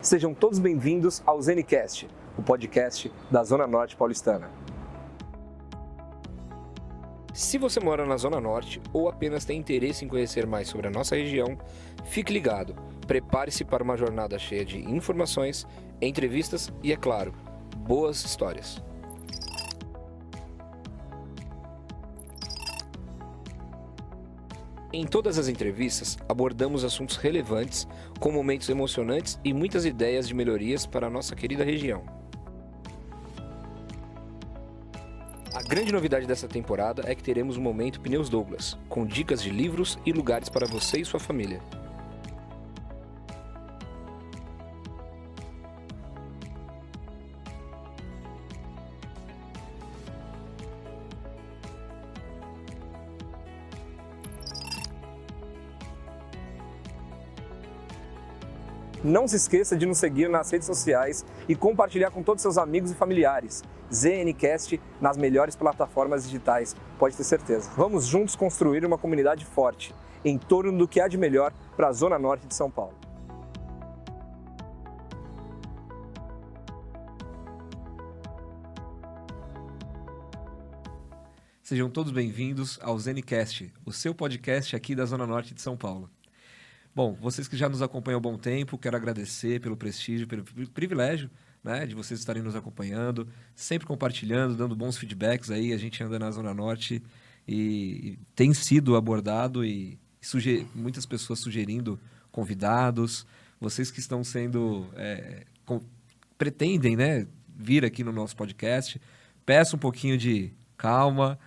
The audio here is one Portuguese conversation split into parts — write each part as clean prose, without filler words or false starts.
Sejam todos bem-vindos ao ZeniCast, o podcast da Zona Norte paulistana. Se você mora na Zona Norte ou apenas tem interesse em conhecer mais sobre a nossa região, fique ligado. Prepare-se para uma jornada cheia de informações, entrevistas e, é claro, boas histórias. Em todas as entrevistas, abordamos assuntos relevantes, com momentos emocionantes e muitas ideias de melhorias para a nossa querida região. A grande novidade dessa temporada é que teremos o Momento Pneus Douglas, com dicas de livros e lugares para você e sua família. Não se esqueça de nos seguir nas redes sociais e compartilhar com todos seus amigos e familiares. ZeniCast nas melhores plataformas digitais, pode ter certeza. Vamos juntos construir uma comunidade forte em torno do que há de melhor para a Zona Norte de São Paulo. Sejam todos bem-vindos ao ZeniCast, o seu podcast aqui da Zona Norte de São Paulo. Bom, vocês que já nos acompanham há bom tempo, quero agradecer pelo prestígio, pelo privilégio, né, de vocês estarem nos acompanhando, sempre compartilhando, dando bons feedbacks aí. A gente anda na Zona Norte e tem sido abordado e muitas pessoas sugerindo convidados. Vocês que estão sendo, pretendem, né, vir aqui no nosso podcast, peço um pouquinho de calma.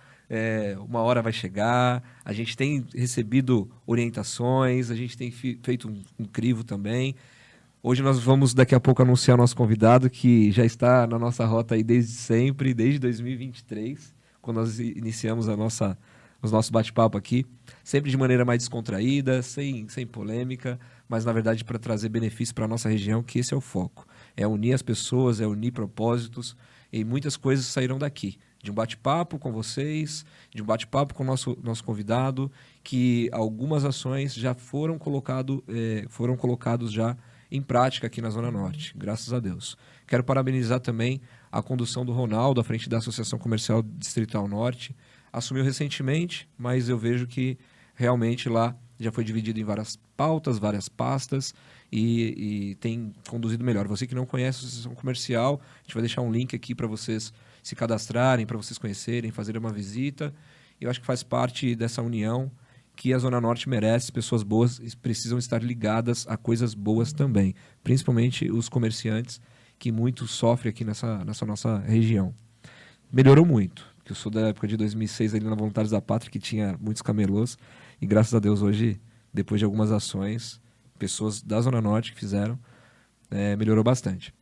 Uma hora vai chegar, a gente tem recebido orientações, a gente tem feito um crivo também. Hoje nós vamos daqui a pouco anunciar o nosso convidado, que já está na nossa rota aí desde sempre, desde 2023, quando nós iniciamos os nossos bate-papo aqui, sempre de maneira mais descontraída, sem polêmica, mas na verdade para trazer benefício para a nossa região, que esse é o foco. É unir as pessoas, é unir propósitos, e muitas coisas saíram daqui. De um bate-papo com vocês, de um bate-papo com o nosso convidado, que algumas ações já foram colocados já em prática aqui na Zona Norte, graças a Deus. Quero parabenizar também a condução do Ronaldo, à frente da Associação Comercial Distrital Norte. Assumiu recentemente, mas eu vejo que realmente lá já foi dividido em várias pautas, várias pastas, e tem conduzido melhor. Você que não conhece a Associação Comercial, a gente vai deixar um link aqui para vocês se cadastrarem, para vocês conhecerem, fazerem uma visita. Eu acho que faz parte dessa união que a Zona Norte merece. Pessoas boas precisam estar ligadas a coisas boas também, principalmente os comerciantes, que muito sofrem aqui nessa nossa região. Melhorou muito, porque eu sou da época de 2006, ali na Voluntários da Pátria, que tinha muitos camelôs, e graças a Deus hoje, depois de algumas ações, pessoas da Zona Norte que fizeram, melhorou bastante.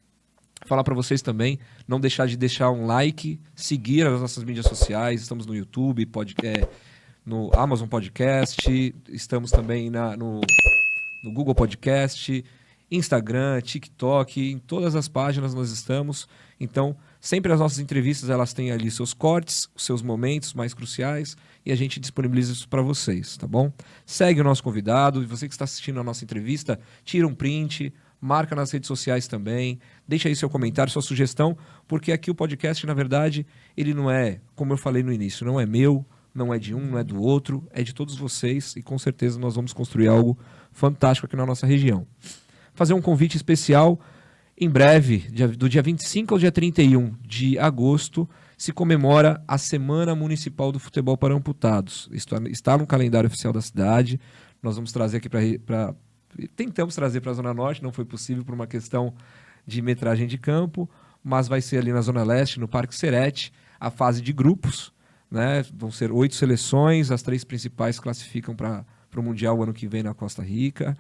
Falar para vocês também, não deixar de deixar um like, seguir as nossas mídias sociais, estamos no YouTube, no Amazon Podcast, estamos também no Google Podcast, Instagram, TikTok, em todas as páginas nós estamos. Então, sempre as nossas entrevistas, elas têm ali seus cortes, seus momentos mais cruciais, e a gente disponibiliza isso para vocês, tá bom? Segue o nosso convidado, e você que está assistindo a nossa entrevista, tira um print, marca nas redes sociais também, deixa aí seu comentário, sua sugestão, porque aqui o podcast, na verdade, ele não é, como eu falei no início, não é meu, não é de um, não é do outro, é de todos vocês, e com certeza nós vamos construir algo fantástico aqui na nossa região. Fazer um convite especial, em breve, do dia 25 ao dia 31 de agosto, se comemora a Semana Municipal do Futebol para Amputados. Está no calendário oficial da cidade, nós vamos trazer aqui tentamos trazer para a Zona Norte, não foi possível por uma questão de metragem de campo, mas vai ser ali na Zona Leste, no Parque Serete, a fase de grupos, né? Vão ser 8 seleções, as 3 principais classificam para o Mundial ano que vem na Costa Rica.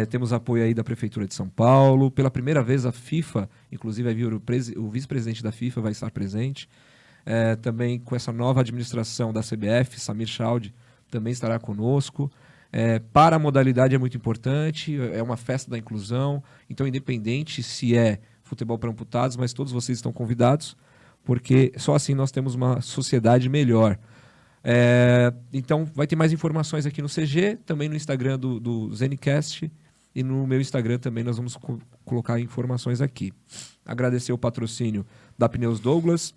Temos apoio aí da Prefeitura de São Paulo. Pela primeira vez a FIFA, inclusive o vice-presidente da FIFA vai estar presente. Também com essa nova administração da CBF, Samir Chaud, também estará conosco. Para a modalidade é muito importante, é uma festa da inclusão, então independente se é futebol para amputados, mas todos vocês estão convidados, porque só assim nós temos uma sociedade melhor. Então vai ter mais informações aqui no CG, também no Instagram do ZeniCast, E no meu Instagram também nós vamos colocar informações aqui. Agradecer o patrocínio da Pneus Douglas,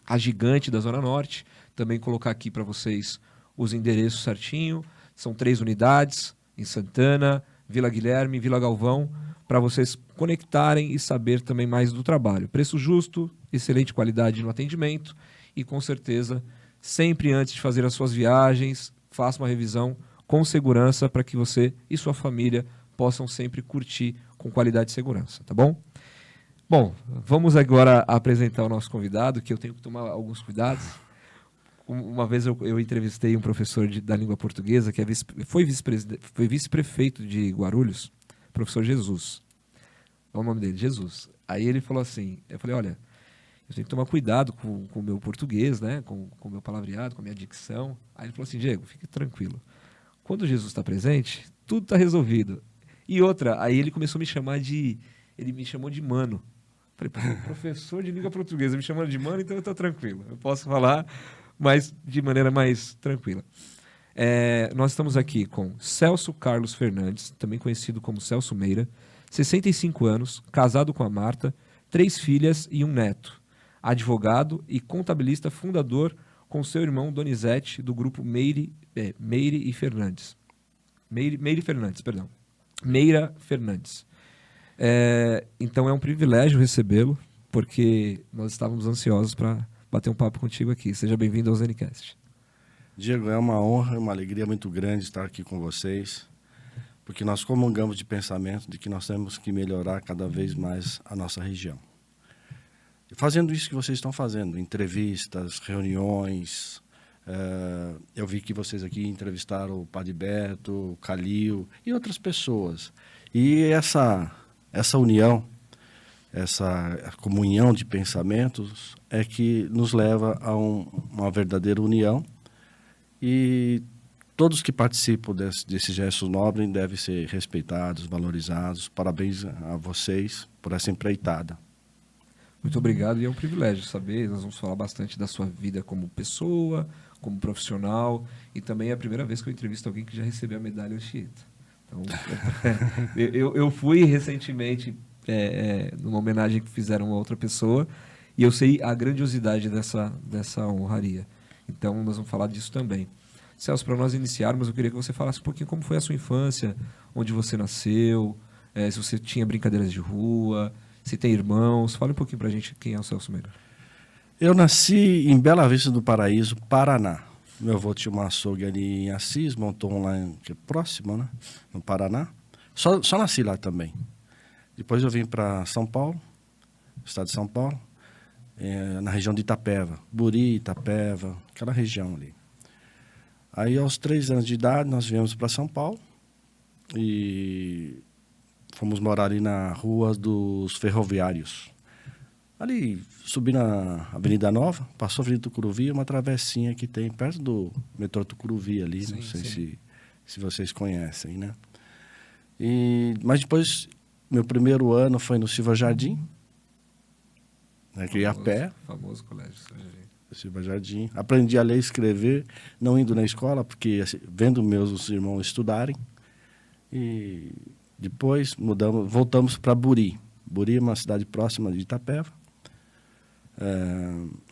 a gigante da Zona Norte. Também colocar aqui para vocês os endereços certinho. São 3 unidades em Santana, Vila Guilherme, Vila Galvão, para vocês conectarem e saber também mais do trabalho. Preço justo, excelente qualidade no atendimento e, com certeza, sempre antes de fazer as suas viagens, faça uma revisão com segurança para que você e sua família possam sempre curtir com qualidade e segurança, tá bom? Bom, vamos agora apresentar o nosso convidado, que eu tenho que tomar alguns cuidados. Uma vez eu entrevistei um professor da língua portuguesa, que foi vice-prefeito de Guarulhos, professor Jesus. É o nome dele, Jesus. Aí ele falou assim, eu falei, olha, eu tenho que tomar cuidado com o meu português, né? Com o meu palavreado, com a minha dicção. Aí ele falou assim, Diego, fique tranquilo. Quando Jesus está presente, tudo está resolvido. E outra, aí ele começou a me chamar ele me chamou de mano. Falei, professor de língua portuguesa me chamando de mano, então eu estou tranquilo. Eu posso falar, mas de maneira mais tranquila. Nós estamos aqui com Celso Carlos Fernandes, também conhecido como Celso Meira, 65 anos, casado com a Marta, 3 filhas e um neto. Advogado e contabilista fundador com seu irmão Donizete, do grupo Meira Fernandes. Então é um privilégio recebê-lo, porque nós estávamos ansiosos para bater um papo contigo aqui. Seja bem-vindo ao Zenicast. Diego, é uma honra e uma alegria muito grande estar aqui com vocês, porque nós comungamos de pensamento de que nós temos que melhorar cada vez mais a nossa região. E fazendo isso que vocês estão fazendo, entrevistas, reuniões, eu vi que vocês aqui entrevistaram o Padre Beto, o Calil e outras pessoas. E essa união, essa comunhão de pensamentos é que nos leva a uma verdadeira união, e todos que participam desse gesto nobre devem ser respeitados, valorizados. Parabéns a vocês por essa empreitada. Muito obrigado, e é um privilégio saber. Nós vamos falar bastante da sua vida como pessoa, como profissional, e também é a primeira vez que eu entrevisto alguém que já recebeu a medalha Anchieta. Então, eu fui recentemente numa homenagem que fizeram a outra pessoa, e eu sei a grandiosidade dessa honraria. Então, nós vamos falar disso também. Celso, para nós iniciarmos, eu queria que você falasse um pouquinho como foi a sua infância, onde você nasceu, se você tinha brincadeiras de rua, se tem irmãos. Fale um pouquinho para a gente quem é o Celso Meira. Eu nasci em Bela Vista do Paraíso, Paraná. Meu avô tinha uma açougue ali em Assis, montou um lá que é próximo, né, no Paraná. Só nasci lá também. Depois eu vim para São Paulo, estado de São Paulo, na região de Itapeva, Buri, Itapeva, aquela região ali. Aí, aos 3 anos de idade, nós viemos para São Paulo e fomos morar ali na Rua dos Ferroviários. Ali, subi na Avenida Nova, passou a Avenida Tucuruvi, uma travessinha que tem perto do metrô Tucuruvi ali, sim, não sei se vocês conhecem, né? Mas depois, meu primeiro ano foi no Silva Jardim, né, que ia a pé. Famoso colégio Silva Jardim. Aprendi a ler e escrever, não indo na escola, porque assim, vendo meus irmãos estudarem. E depois voltamos para Buri. Buri é uma cidade próxima de Itapeva.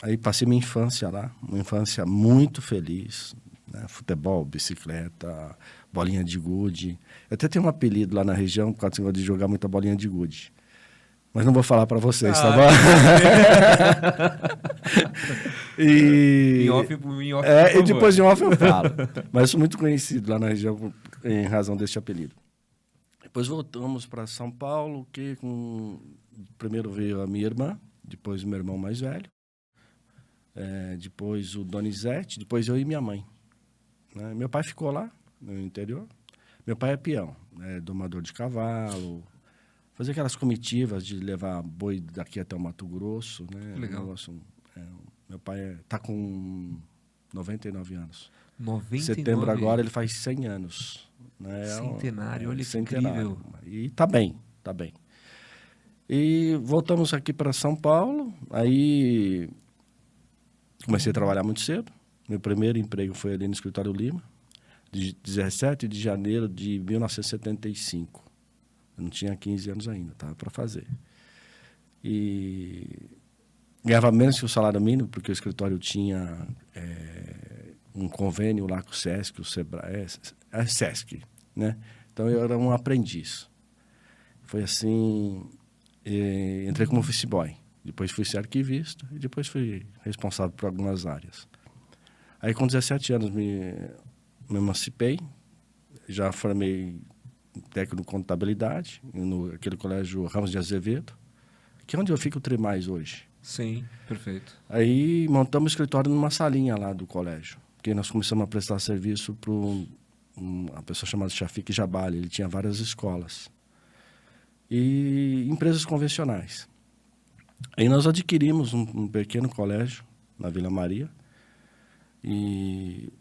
Aí passei minha infância lá, uma infância muito feliz, né? Futebol, bicicleta, bolinha de gude. Eu até tenho um apelido lá na região por causa de jogar muita bolinha de gude. Mas não vou falar para vocês, tá bom? Em off, e depois em off eu falo. Mas eu sou muito conhecido lá na região em razão deste apelido. Depois voltamos para São Paulo, que primeiro veio a minha irmã, depois o meu irmão mais velho, depois o Donizete, depois eu e minha mãe. Né? Meu pai ficou lá, no interior. Meu pai é peão, domador de cavalo, fazia aquelas comitivas de levar boi daqui até o Mato Grosso. Né? Legal. Meu pai está com 99 anos. 99? Setembro agora ele faz 100 anos. Né? Centenário, olha que centenário. incrível. E está bem, está bem. E voltamos aqui para São Paulo, aí comecei a trabalhar muito cedo. Meu primeiro emprego foi ali no Escritório Lima, de 17 de janeiro de 1975. Eu não tinha 15 anos ainda, estava para fazer. E ganhava menos que o salário mínimo, porque o escritório tinha um convênio lá com o Sesc, o Sebrae, Sesc, né? Então eu era um aprendiz. Foi assim, entrei como office boy, depois fui ser arquivista e depois fui responsável por algumas áreas. Aí com 17 anos me emancipei, já formei técnico de contabilidade naquele colégio Ramos de Azevedo, que é onde eu fico o Trimais hoje. Sim, perfeito. Aí montamos o escritório numa salinha lá do colégio, porque nós começamos a prestar serviço para uma pessoa chamada Shafiq Jabali, ele tinha várias escolas. E empresas convencionais. Aí nós adquirimos um pequeno colégio na Vila Maria, e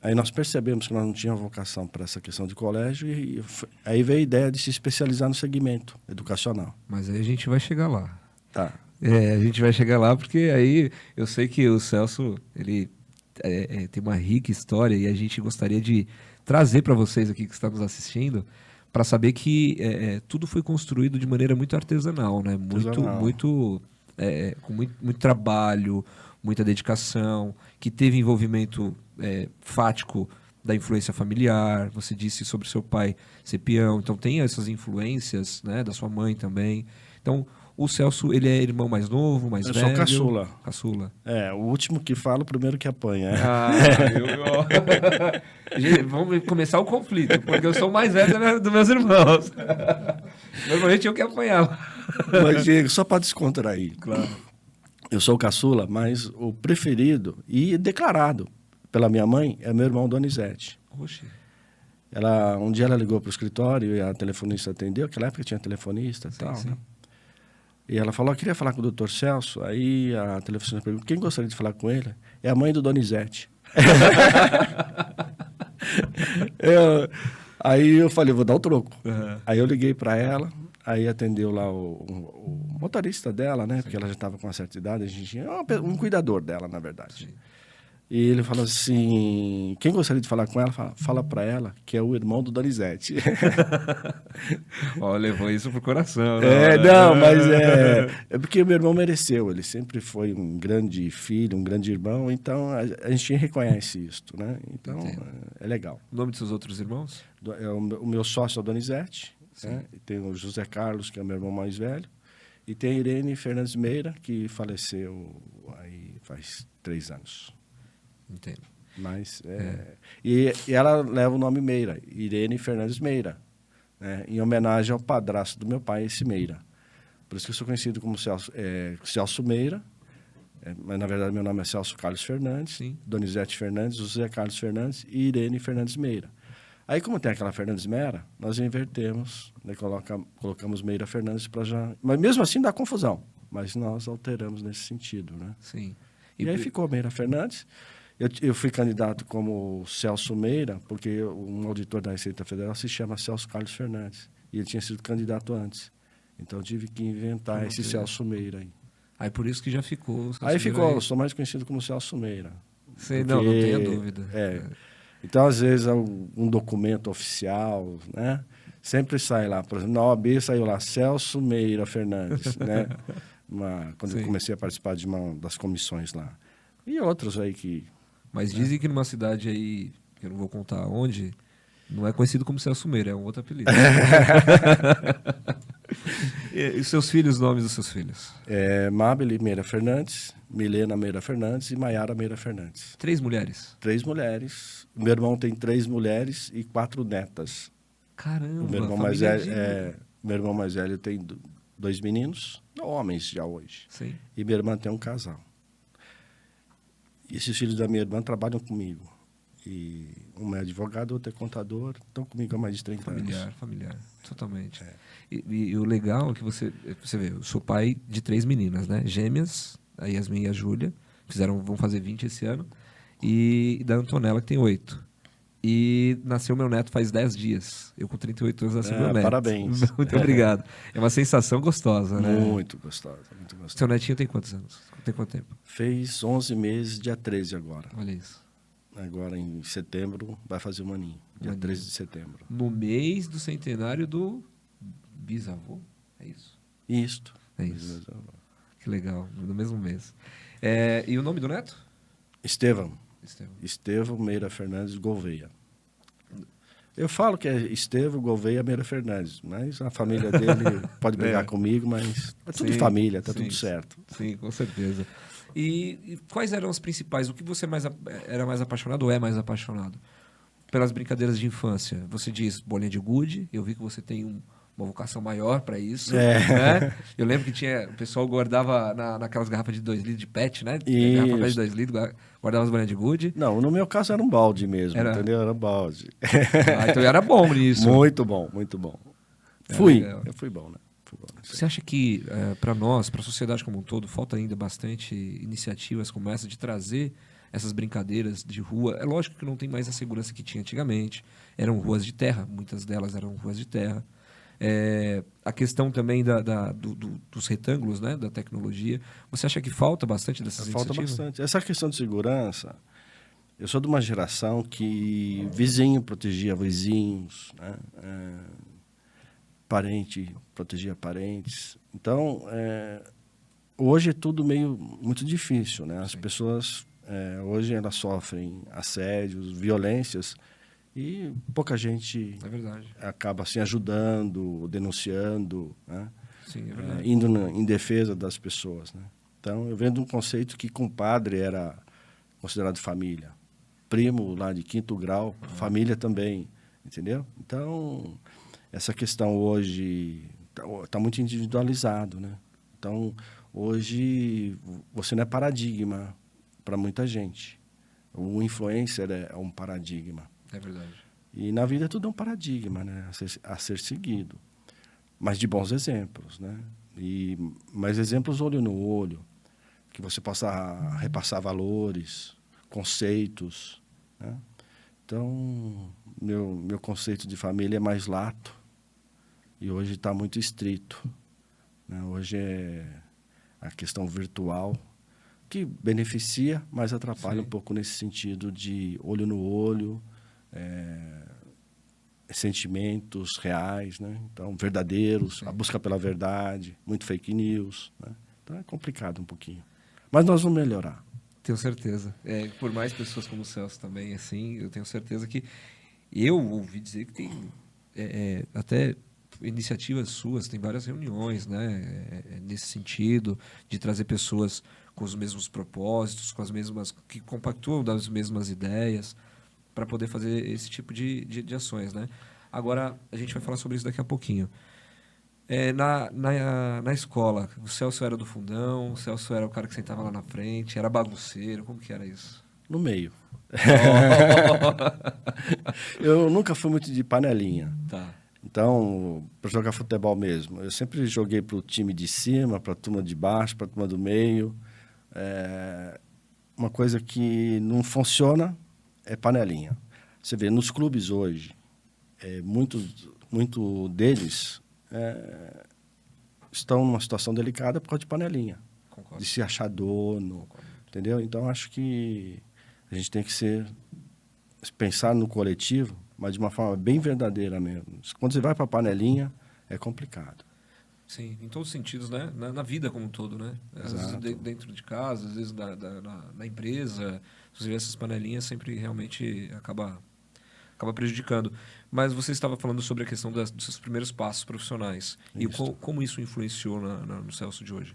aí nós percebemos que nós não tínhamos vocação para essa questão de colégio, e aí veio a ideia de se especializar no segmento educacional. Mas aí a gente vai chegar lá. Tá. A gente vai chegar lá porque aí eu sei que o Celso, ele tem uma rica história e a gente gostaria de trazer para vocês aqui que estão nos assistindo para saber que tudo foi construído de maneira muito artesanal, né? Com muito trabalho, muita dedicação, que teve envolvimento fático da influência familiar. Você disse sobre seu pai ser peão, então tem essas influências, né, da sua mãe também. Então, o Celso, ele é irmão mais novo, mais velho? Eu sou caçula. Caçula. O último que fala, o primeiro que apanha. Vamos começar o conflito, porque eu sou o mais velho dos meus irmãos. Normalmente eu que apanhava. Mas, Diego, só para descontrair. Claro. Eu sou o caçula, mas o preferido e declarado pela minha mãe é meu irmão Donizete. Oxi. Um dia ela ligou para o escritório e a telefonista atendeu, naquela época tinha telefonista e tal, sim. né? E ela falou, eu queria falar com o Dr. Celso. Aí a telefonista perguntou, quem gostaria de falar com ele? É a mãe do Donizete. Aí eu falei, vou dar o troco. Uhum. Aí eu liguei para ela, aí atendeu lá o motorista dela, né? Sim. Porque ela já estava com uma certa idade, a gente tinha um cuidador dela, na verdade. Sim. E ele falou assim, quem gostaria de falar com ela, fala para ela que é o irmão do Donizete. Levou isso pro coração, né? Mas é porque o meu irmão mereceu, ele sempre foi um grande filho, um grande irmão, então a gente reconhece isso, né? Então é legal. O nome de seus outros irmãos? O meu sócio é o Donizete, né? E tem o José Carlos, que é o meu irmão mais velho, e tem a Irene Fernandes Meira, que faleceu aí faz 3 anos. Entendo. Mas, e ela leva o nome Meira, Irene Fernandes Meira, né? Em homenagem ao padrasto do meu pai, esse Meira. Por isso que eu sou conhecido como Celso Meira, mas na verdade meu nome é Celso Carlos Fernandes, sim. Donizete Fernandes, José Carlos Fernandes e Irene Fernandes Meira. Aí, como tem aquela Fernandes Meira, nós invertemos, né? Colocamos Meira Fernandes para já... Mas mesmo assim dá confusão, mas nós alteramos nesse sentido, né? Sim. E aí ficou Meira Fernandes. Eu fui candidato como Celso Meira, porque um auditor da Receita Federal se chama Celso Carlos Fernandes. E ele tinha sido candidato antes. Então, eu tive que inventar esse Celso Meira aí. Aí, por isso que já ficou... Aí ficou, eu sou mais conhecido como Celso Meira. Sei, não tenha dúvida. Então, às vezes, um documento oficial, né? Sempre sai lá, por exemplo, na OAB saiu lá, Celso Meira Fernandes, né? Quando eu comecei a participar de uma das comissões lá. E outros aí que... Mas dizem que numa cidade aí, que eu não vou contar onde, não é conhecido como Celso Meira, é um outro apelido. E os seus filhos, os nomes dos seus filhos? Mabel Meira Fernandes, Milena Meira Fernandes e Maiara Meira Fernandes. 3 mulheres? 3 mulheres. Meu irmão tem 3 mulheres e 4 netas. Caramba, meu irmão mais velho tem 2 meninos, homens já hoje. Sim. E minha irmã tem um casal. E esses filhos da minha irmã trabalham comigo. E um é advogado, outro é contador. Estão comigo há mais de 30 anos. Familiar, totalmente. E o legal é que você vê, eu sou pai de 3 meninas, né? Gêmeas, a Yasmin e a Júlia. Vão fazer 20 esse ano. E da Antonella, que tem 8. E nasceu meu neto faz 10 dias. Eu com 38 anos nasci meu neto. Parabéns. Muito obrigado. É uma sensação gostosa, né? Muito gostosa, muito gostosa. Seu netinho tem quantos anos? Tem quanto tempo? Fez 11 meses, dia 13 agora. Olha isso. Agora em setembro vai fazer um aninho. Dia 13 de setembro. No mês do centenário do bisavô, é isso? Isto. É isso. Que legal, no mesmo mês. E o nome do neto? Estevão. Estevão. Estevão Meira Fernandes Gouveia. Eu falo que é Estevão Gouveia Meira Fernandes, mas a família dele pode brigar comigo, mas é tudo Sim, família, tá sim, tudo certo. Sim, com certeza. E quais eram os principais? O que você era mais apaixonado ou é mais apaixonado? Pelas brincadeiras de infância. Você diz bolinha de gude, eu vi que você tem uma vocação maior para isso. Né? Eu lembro que o pessoal guardava naquelas garrafas de 2 litros de PET, né? Garrafa PET de 2 litros, guardava as bolinhas de gude. Não, no meu caso era um balde mesmo, entendeu? Era um balde. Então era bom nisso. Muito bom, muito bom. Eu fui bom, né? Você acha que, para nós, para a sociedade como um todo, falta ainda bastante iniciativas como essa de trazer essas brincadeiras de rua? É lógico que não tem mais a segurança que tinha antigamente. Eram ruas de terra, muitas delas eram ruas de terra. A questão também dos retângulos, né, da tecnologia. Você acha que falta bastante dessas iniciativas? Falta bastante. Essa questão de segurança, eu sou de uma geração que vizinho protegia vizinhos, né? Parente protegia parentes. Então, hoje é tudo muito difícil, né? As pessoas, hoje elas sofrem assédios, violências, e pouca gente acaba assim ajudando, denunciando, né? Sim, é verdade. Indo em defesa das pessoas, né? Então, eu venho de um conceito que compadre era considerado família. Primo lá de 5º grau, família também, entendeu? Então, essa questão hoje está muito individualizado, né? Então, hoje, você não é paradigma para muita gente. O influencer é um paradigma. É verdade. E na vida tudo é um paradigma, né? A ser seguido. Mas de bons exemplos, né? Mas exemplos olho no olho, que você possa repassar valores, conceitos, né? Então, meu conceito de família é mais lato e hoje está muito estrito, né? Hoje é a questão virtual, que beneficia, mas atrapalha um pouco nesse sentido de olho no olho, sentimentos reais, né? Então, verdadeiros, a busca pela verdade, muito fake news, né? Então é complicado um pouquinho. Mas nós vamos melhorar. Tenho certeza. Por mais pessoas como o Celso também, assim, eu tenho certeza que... Eu ouvi dizer que tem até iniciativas suas, tem várias reuniões, né? Nesse sentido, de trazer pessoas com os mesmos propósitos, com as mesmas... que compactuam das mesmas ideias, para poder fazer esse tipo de ações, né? Agora, a gente vai falar sobre isso daqui a pouquinho. Na escola, o Celso era do fundão, o Celso era o cara que sentava lá na frente, era bagunceiro, como que era isso? No meio. Eu nunca fui muito de panelinha. Tá. Então, para jogar futebol mesmo, eu sempre joguei para o time de cima, para a turma de baixo, para a turma do meio. Uma coisa que não funciona é panelinha. Você vê, nos clubes hoje, muito deles estão numa situação delicada por causa de panelinha. Concordo. De se achar dono, entendeu? Então, acho que a gente tem que pensar no coletivo, mas de uma forma bem verdadeira mesmo. Quando você vai para a panelinha, é complicado. Sim, em todos os sentidos, né? Na vida como um todo, né? Às vezes dentro de casa, às vezes na empresa, você vê essas panelinhas, sempre realmente acaba prejudicando. Mas você estava falando sobre a questão dos seus primeiros passos profissionais. Isso. E como isso influenciou no Celso de hoje?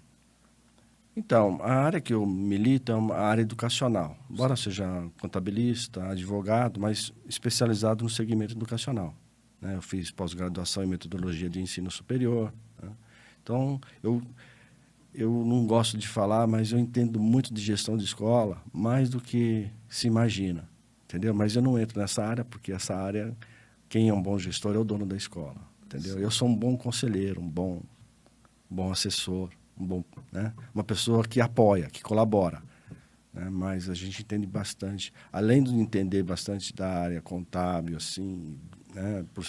Então, a área que eu milito é uma área educacional. Embora seja contabilista, advogado, mas especializado no segmento educacional, né? Eu fiz pós-graduação em metodologia de ensino superior, né? Então, eu não gosto de falar, mas eu entendo muito de gestão de escola, mais do que se imagina, entendeu? Mas eu não entro nessa área, porque essa área, quem é um bom gestor é o dono da escola, entendeu? Sim. Eu sou um bom conselheiro, um bom assessor, né? Uma pessoa que apoia, que colabora, né? Mas a gente entende bastante, além de entender bastante da área contábil, assim, né? Por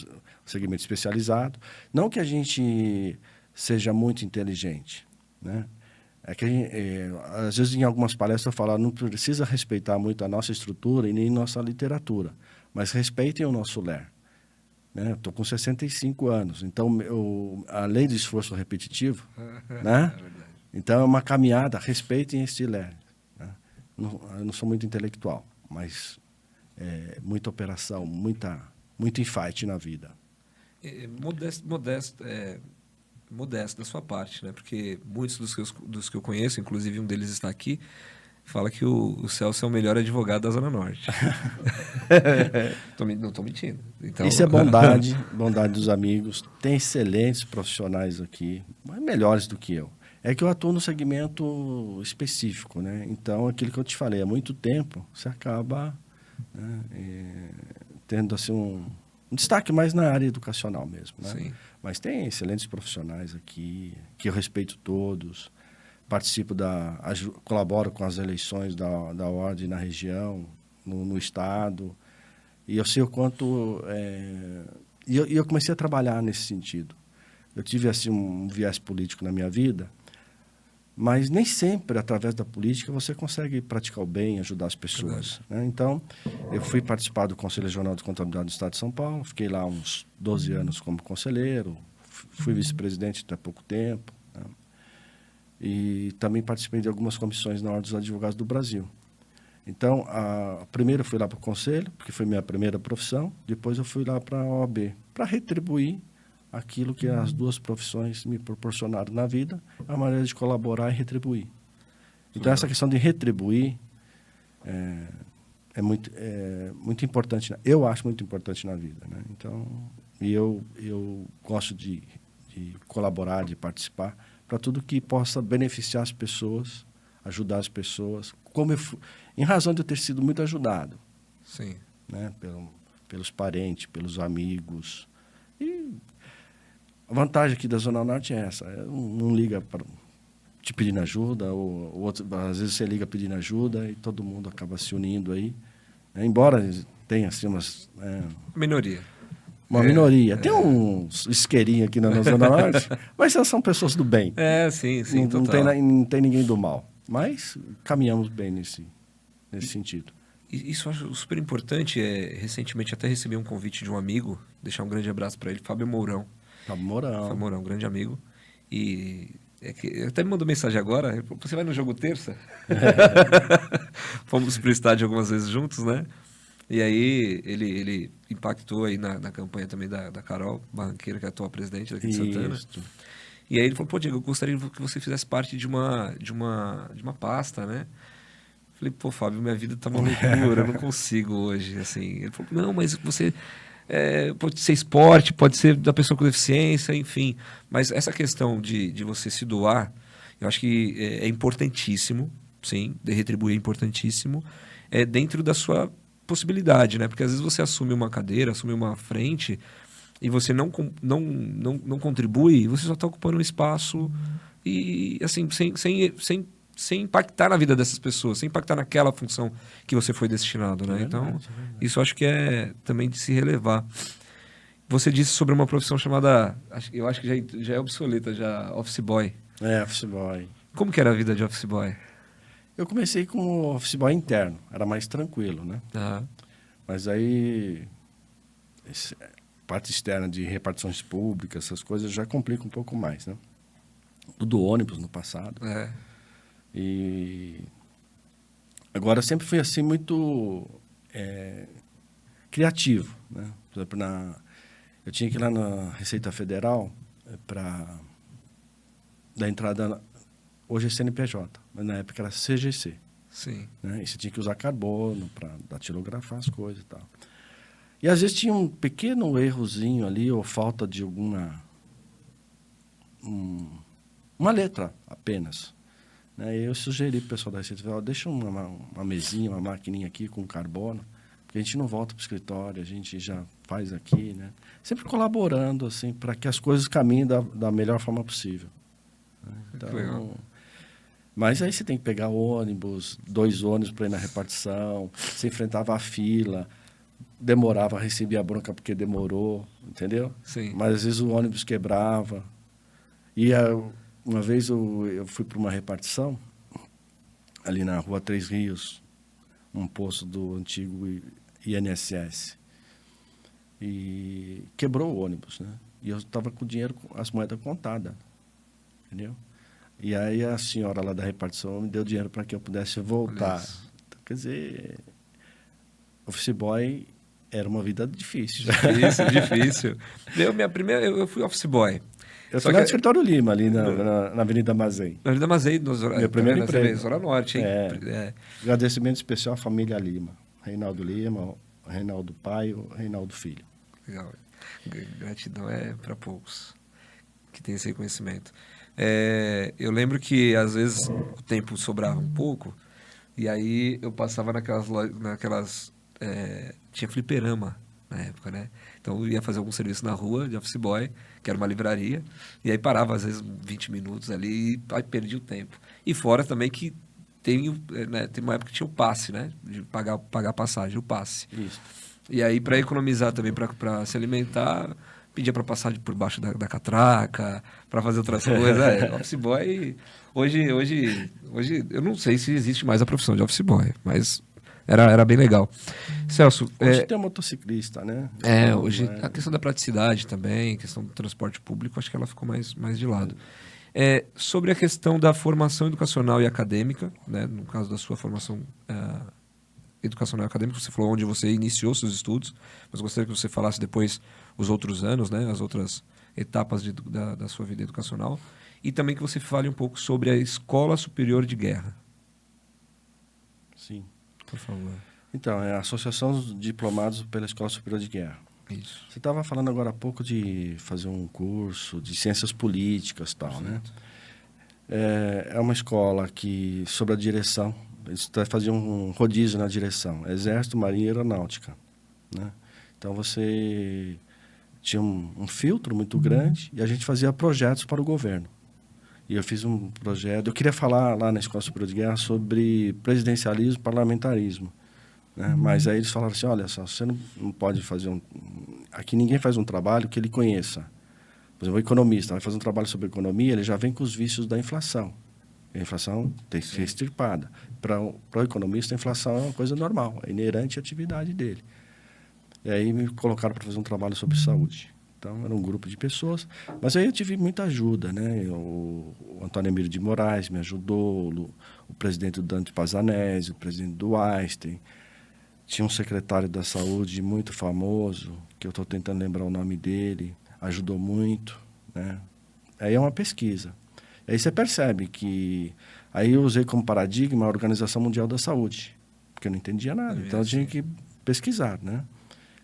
segmento especializado, não que a gente seja muito inteligente, né? É que às vezes em algumas palestras eu falo, não precisa respeitar muito a nossa estrutura e nem nossa literatura, mas respeitem o nosso ler, né? Estou com 65 anos, então a lei do esforço repetitivo, né? Então é uma caminhada, respeitem este leve. Né? Eu não sou muito intelectual, mas muita operação, muito infight na vida. Modesto da sua parte, né? Porque muitos dos que eu conheço, inclusive um deles está aqui, fala que o Celso é o melhor advogado da Zona Norte. Não estou mentindo. Então... Isso é bondade dos amigos. Tem excelentes profissionais aqui, mas melhores do que eu. É que eu atuo no segmento específico, né? Então, aquilo que eu te falei, há muito tempo, você acaba, né, tendo assim, um destaque mais na área educacional mesmo, né? Sim. Mas tem excelentes profissionais aqui, que eu respeito todos, participo colaboro com as eleições da ordem na região, no estado, e eu sei o quanto... E eu comecei a trabalhar nesse sentido. Eu tive assim, um viés político na minha vida, mas nem sempre, através da política, você consegue praticar o bem, ajudar as pessoas. Né? Então, eu fui participar do Conselho Regional de Contabilidade do Estado de São Paulo, fiquei lá uns 12 anos como conselheiro, fui vice-presidente até pouco tempo, né? E também participei de algumas comissões na Ordem dos Advogados do Brasil. Então, primeiro eu fui lá para o Conselho, porque foi minha primeira profissão, depois eu fui lá para a OAB, para retribuir aquilo que as duas profissões me proporcionaram na vida, a maneira de colaborar e retribuir. Então, essa questão de retribuir é muito importante. Eu acho muito importante na vida, né? Então, eu gosto de colaborar, de participar, para tudo que possa beneficiar as pessoas, ajudar as pessoas, em razão de eu ter sido muito ajudado. Sim. Né? Pelos parentes, pelos amigos. E a vantagem aqui da Zona Norte é essa. Não liga para te pedindo ajuda, ou às vezes você liga pedindo ajuda e todo mundo acaba se unindo aí. Embora tenha assim umas... Minoria. Uma minoria. Tem uns isqueirinhos aqui na Zona Norte, mas são pessoas do bem. Sim, Não tem ninguém do mal. Mas caminhamos bem nesse sentido. Isso eu acho super importante. Recentemente até recebi um convite de um amigo, deixar um grande abraço para ele, Fábio Mourão. Fábio Mourão, um grande amigo. E ele até me mandou mensagem agora. Você vai no jogo terça? Fomos pro estádio algumas vezes juntos, né? E aí ele impactou aí na campanha também da Carol Barranqueira, que é a atual presidente daqui de Santana. E aí ele falou, pô, Diego, eu gostaria que você fizesse parte de uma pasta, né? Falei, pô, Fábio, minha vida tá uma loucura, eu não consigo hoje, assim. Ele falou, não, mas você... pode ser esporte, pode ser da pessoa com deficiência, enfim. Mas essa questão de você se doar, eu acho que é importantíssimo, sim, de retribuir é importantíssimo, dentro da sua possibilidade, né? Porque às vezes você assume uma cadeira, assume uma frente e você não contribui, você só está ocupando um espaço e, assim, sem impactar na vida dessas pessoas, sem impactar naquela função que você foi destinado, né? Então, isso eu acho que é também de se relevar. Você disse sobre uma profissão chamada, eu acho que já é obsoleta, já, office boy. Office boy. Como que era a vida de office boy? Eu comecei como office boy interno, era mais tranquilo, né? Mas aí, parte externa de repartições públicas, essas coisas já complica um pouco mais, né? Do ônibus no passado. E agora sempre fui assim muito criativo, né? Por exemplo, eu tinha que ir lá na Receita Federal para dar entrada, hoje é CNPJ, mas na época era CGC. Sim. Né? E você tinha que usar carbono para datilografar as coisas e tal. E às vezes tinha um pequeno errozinho ali, ou falta de uma letra apenas. Né? E eu sugeri para o pessoal da Receita Federal, deixa uma mesinha, uma maquininha aqui com carbono, porque a gente não volta para o escritório, a gente já faz aqui, né? Sempre colaborando, assim, para que as coisas caminhem da melhor forma possível. Então, mas aí você tem que pegar ônibus, 2 ônibus para ir na repartição, você enfrentava a fila, demorava, recebia a bronca porque demorou, entendeu? Sim. Mas às vezes o ônibus quebrava. E uma vez eu fui para uma repartição, ali na Rua Três Rios, um posto do antigo INSS. e quebrou o ônibus, né? E eu estava com o dinheiro, as moedas contadas, entendeu? E aí a senhora lá da repartição me deu dinheiro para que eu pudesse voltar. Então, quer dizer, office boy era uma vida difícil. Difícil. Eu fui office boy. Eu fui no escritório Lima, ali na Avenida Mazei. Na Avenida Mazei, meu primeiro emprego. Zona Norte, hein? Agradecimento especial à família Lima. Reinaldo Lima, Reinaldo pai, Reinaldo filho. Legal. Gratidão é para poucos que tem esse reconhecimento. Eu lembro que às vezes o tempo sobrava um pouco e aí eu passava naquelas tinha fliperama na época, né? Então eu ia fazer algum serviço na rua de office boy, que era uma livraria, e aí parava às vezes 20 minutos ali e aí perdi o tempo. E fora também que tem uma época que tinha o passe, né? De pagar passagem, o passe. Isso. E aí, para economizar também, para se alimentar, pedia para passar por baixo da catraca, para fazer outras coisas. Office boy, hoje, eu não sei se existe mais a profissão de office boy, mas era bem legal. Celso... Hoje tem um motociclista, né? Hoje a questão da praticidade também, a questão do transporte público, acho que ela ficou mais de lado. Sobre a questão da formação educacional e acadêmica, né? No caso da sua formação educacional e acadêmica, você falou onde você iniciou seus estudos, mas gostaria que você falasse depois os outros anos, né? As outras etapas da sua vida educacional, e também que você fale um pouco sobre a Escola Superior de Guerra. Sim. Por favor. Então, é a Associação dos Diplomados pela Escola Superior de Guerra. Isso. Você estava falando agora há pouco de fazer um curso de ciências políticas e tal, né? É uma escola que, sobre a direção, eles faziam um rodízio na direção, Exército, Marinha e Aeronáutica, né? Então, você tinha um filtro muito grande e a gente fazia projetos para o governo. E eu fiz um projeto... Eu queria falar lá na Escola Superior de Guerra sobre presidencialismo e parlamentarismo, né? Mas aí eles falaram assim, olha só, você não pode fazer aqui ninguém faz um trabalho que ele conheça. Por exemplo, o economista vai fazer um trabalho sobre economia, ele já vem com os vícios da inflação. A inflação tem que ser extirpada. Para o economista, a inflação é uma coisa normal, é inerente à atividade dele. E aí me colocaram para fazer um trabalho sobre saúde. Então, era um grupo de pessoas. Mas aí eu tive muita ajuda, né? O Antônio Emílio de Moraes me ajudou, o presidente do Dante Pazanese, o presidente do Einstein. Tinha um secretário da saúde muito famoso, que eu estou tentando lembrar o nome dele, ajudou muito, né? Aí é uma pesquisa. Aí você percebe que... Aí eu usei como paradigma a Organização Mundial da Saúde, porque eu não entendia nada, então eu tinha que pesquisar, né?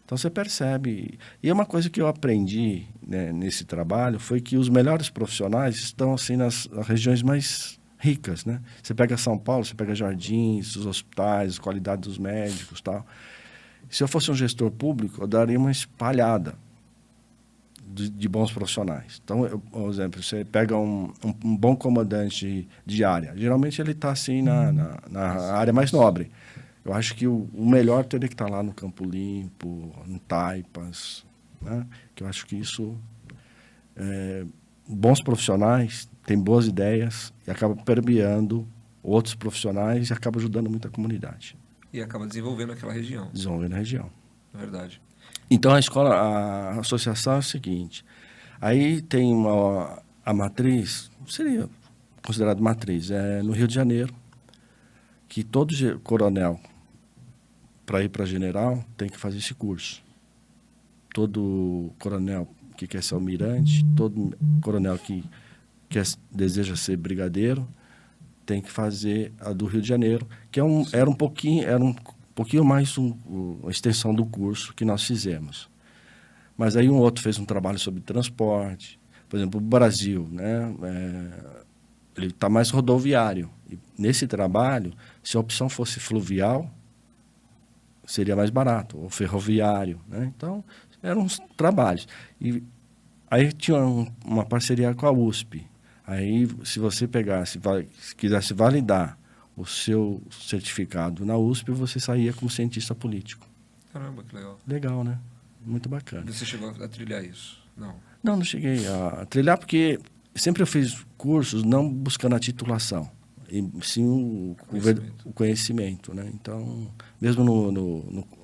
Então você percebe... E uma coisa que eu aprendi, né, nesse trabalho foi que os melhores profissionais estão assim nas regiões mais ricas, né? Você pega São Paulo, você pega Jardins, os hospitais, a qualidade dos médicos e tal. Se eu fosse um gestor público, eu daria uma espalhada de bons profissionais. Então, por exemplo, você pega um bom comandante de área. Geralmente ele está assim na área mais nobre. Eu acho que o melhor teria que estar lá no Campo Limpo, em Taipas, né? Que eu acho que isso... bons profissionais têm boas ideias e acabam permeando outros profissionais e acabam ajudando muito a comunidade. E acaba desenvolvendo aquela região. Desenvolvendo a região. É verdade. Então, a associação é o seguinte. Aí tem a matriz, seria considerado matriz, no Rio de Janeiro, que todo coronel, para ir para general, tem que fazer esse curso. Todo coronel que quer ser almirante, todo coronel que deseja ser brigadeiro, tem que fazer a do Rio de Janeiro, que era um pouquinho mais uma extensão do curso que nós fizemos. Mas aí um outro fez um trabalho sobre transporte. Por exemplo, o Brasil, né? Ele está mais rodoviário. E nesse trabalho, se a opção fosse fluvial, seria mais barato, ou ferroviário, né? Então, eram uns trabalhos. E aí tinha uma parceria com a USP. Aí, se você se quisesse validar o seu certificado na USP, você saía como cientista político. Caramba, que legal. Legal, né? Muito bacana. Você chegou a trilhar isso? Não. Não cheguei a trilhar, porque sempre eu fiz cursos não buscando a titulação. e sim o conhecimento, né? Então, mesmo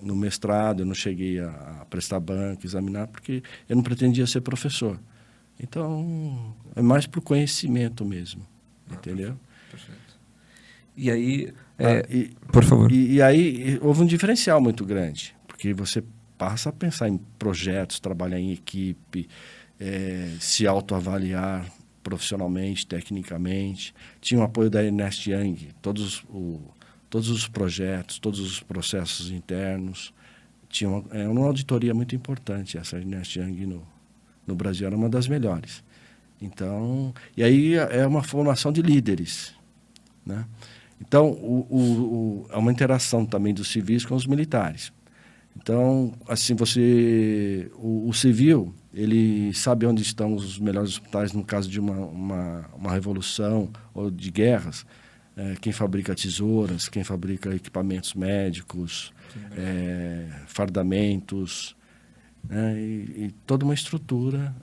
no mestrado, eu não cheguei a prestar banco, examinar, porque eu não pretendia ser professor. Então, é mais para o conhecimento mesmo, entendeu? Perfeito. E aí, por favor. E aí houve um diferencial muito grande, porque você passa a pensar em projetos, trabalhar em equipe, se autoavaliar profissionalmente, tecnicamente. Tinha o apoio da Ernst Young, todos os projetos, todos os processos internos. Tinha uma auditoria muito importante, essa Ernst Young no Brasil era uma das melhores. Então, e aí é uma formação de líderes, né? Então, é uma interação também dos civis com os militares. Então, assim, o civil, ele sabe onde estão os melhores hospitais no caso de uma revolução ou de guerras. Quem fabrica tesouras, quem fabrica equipamentos médicos, fardamentos, né, e toda uma estrutura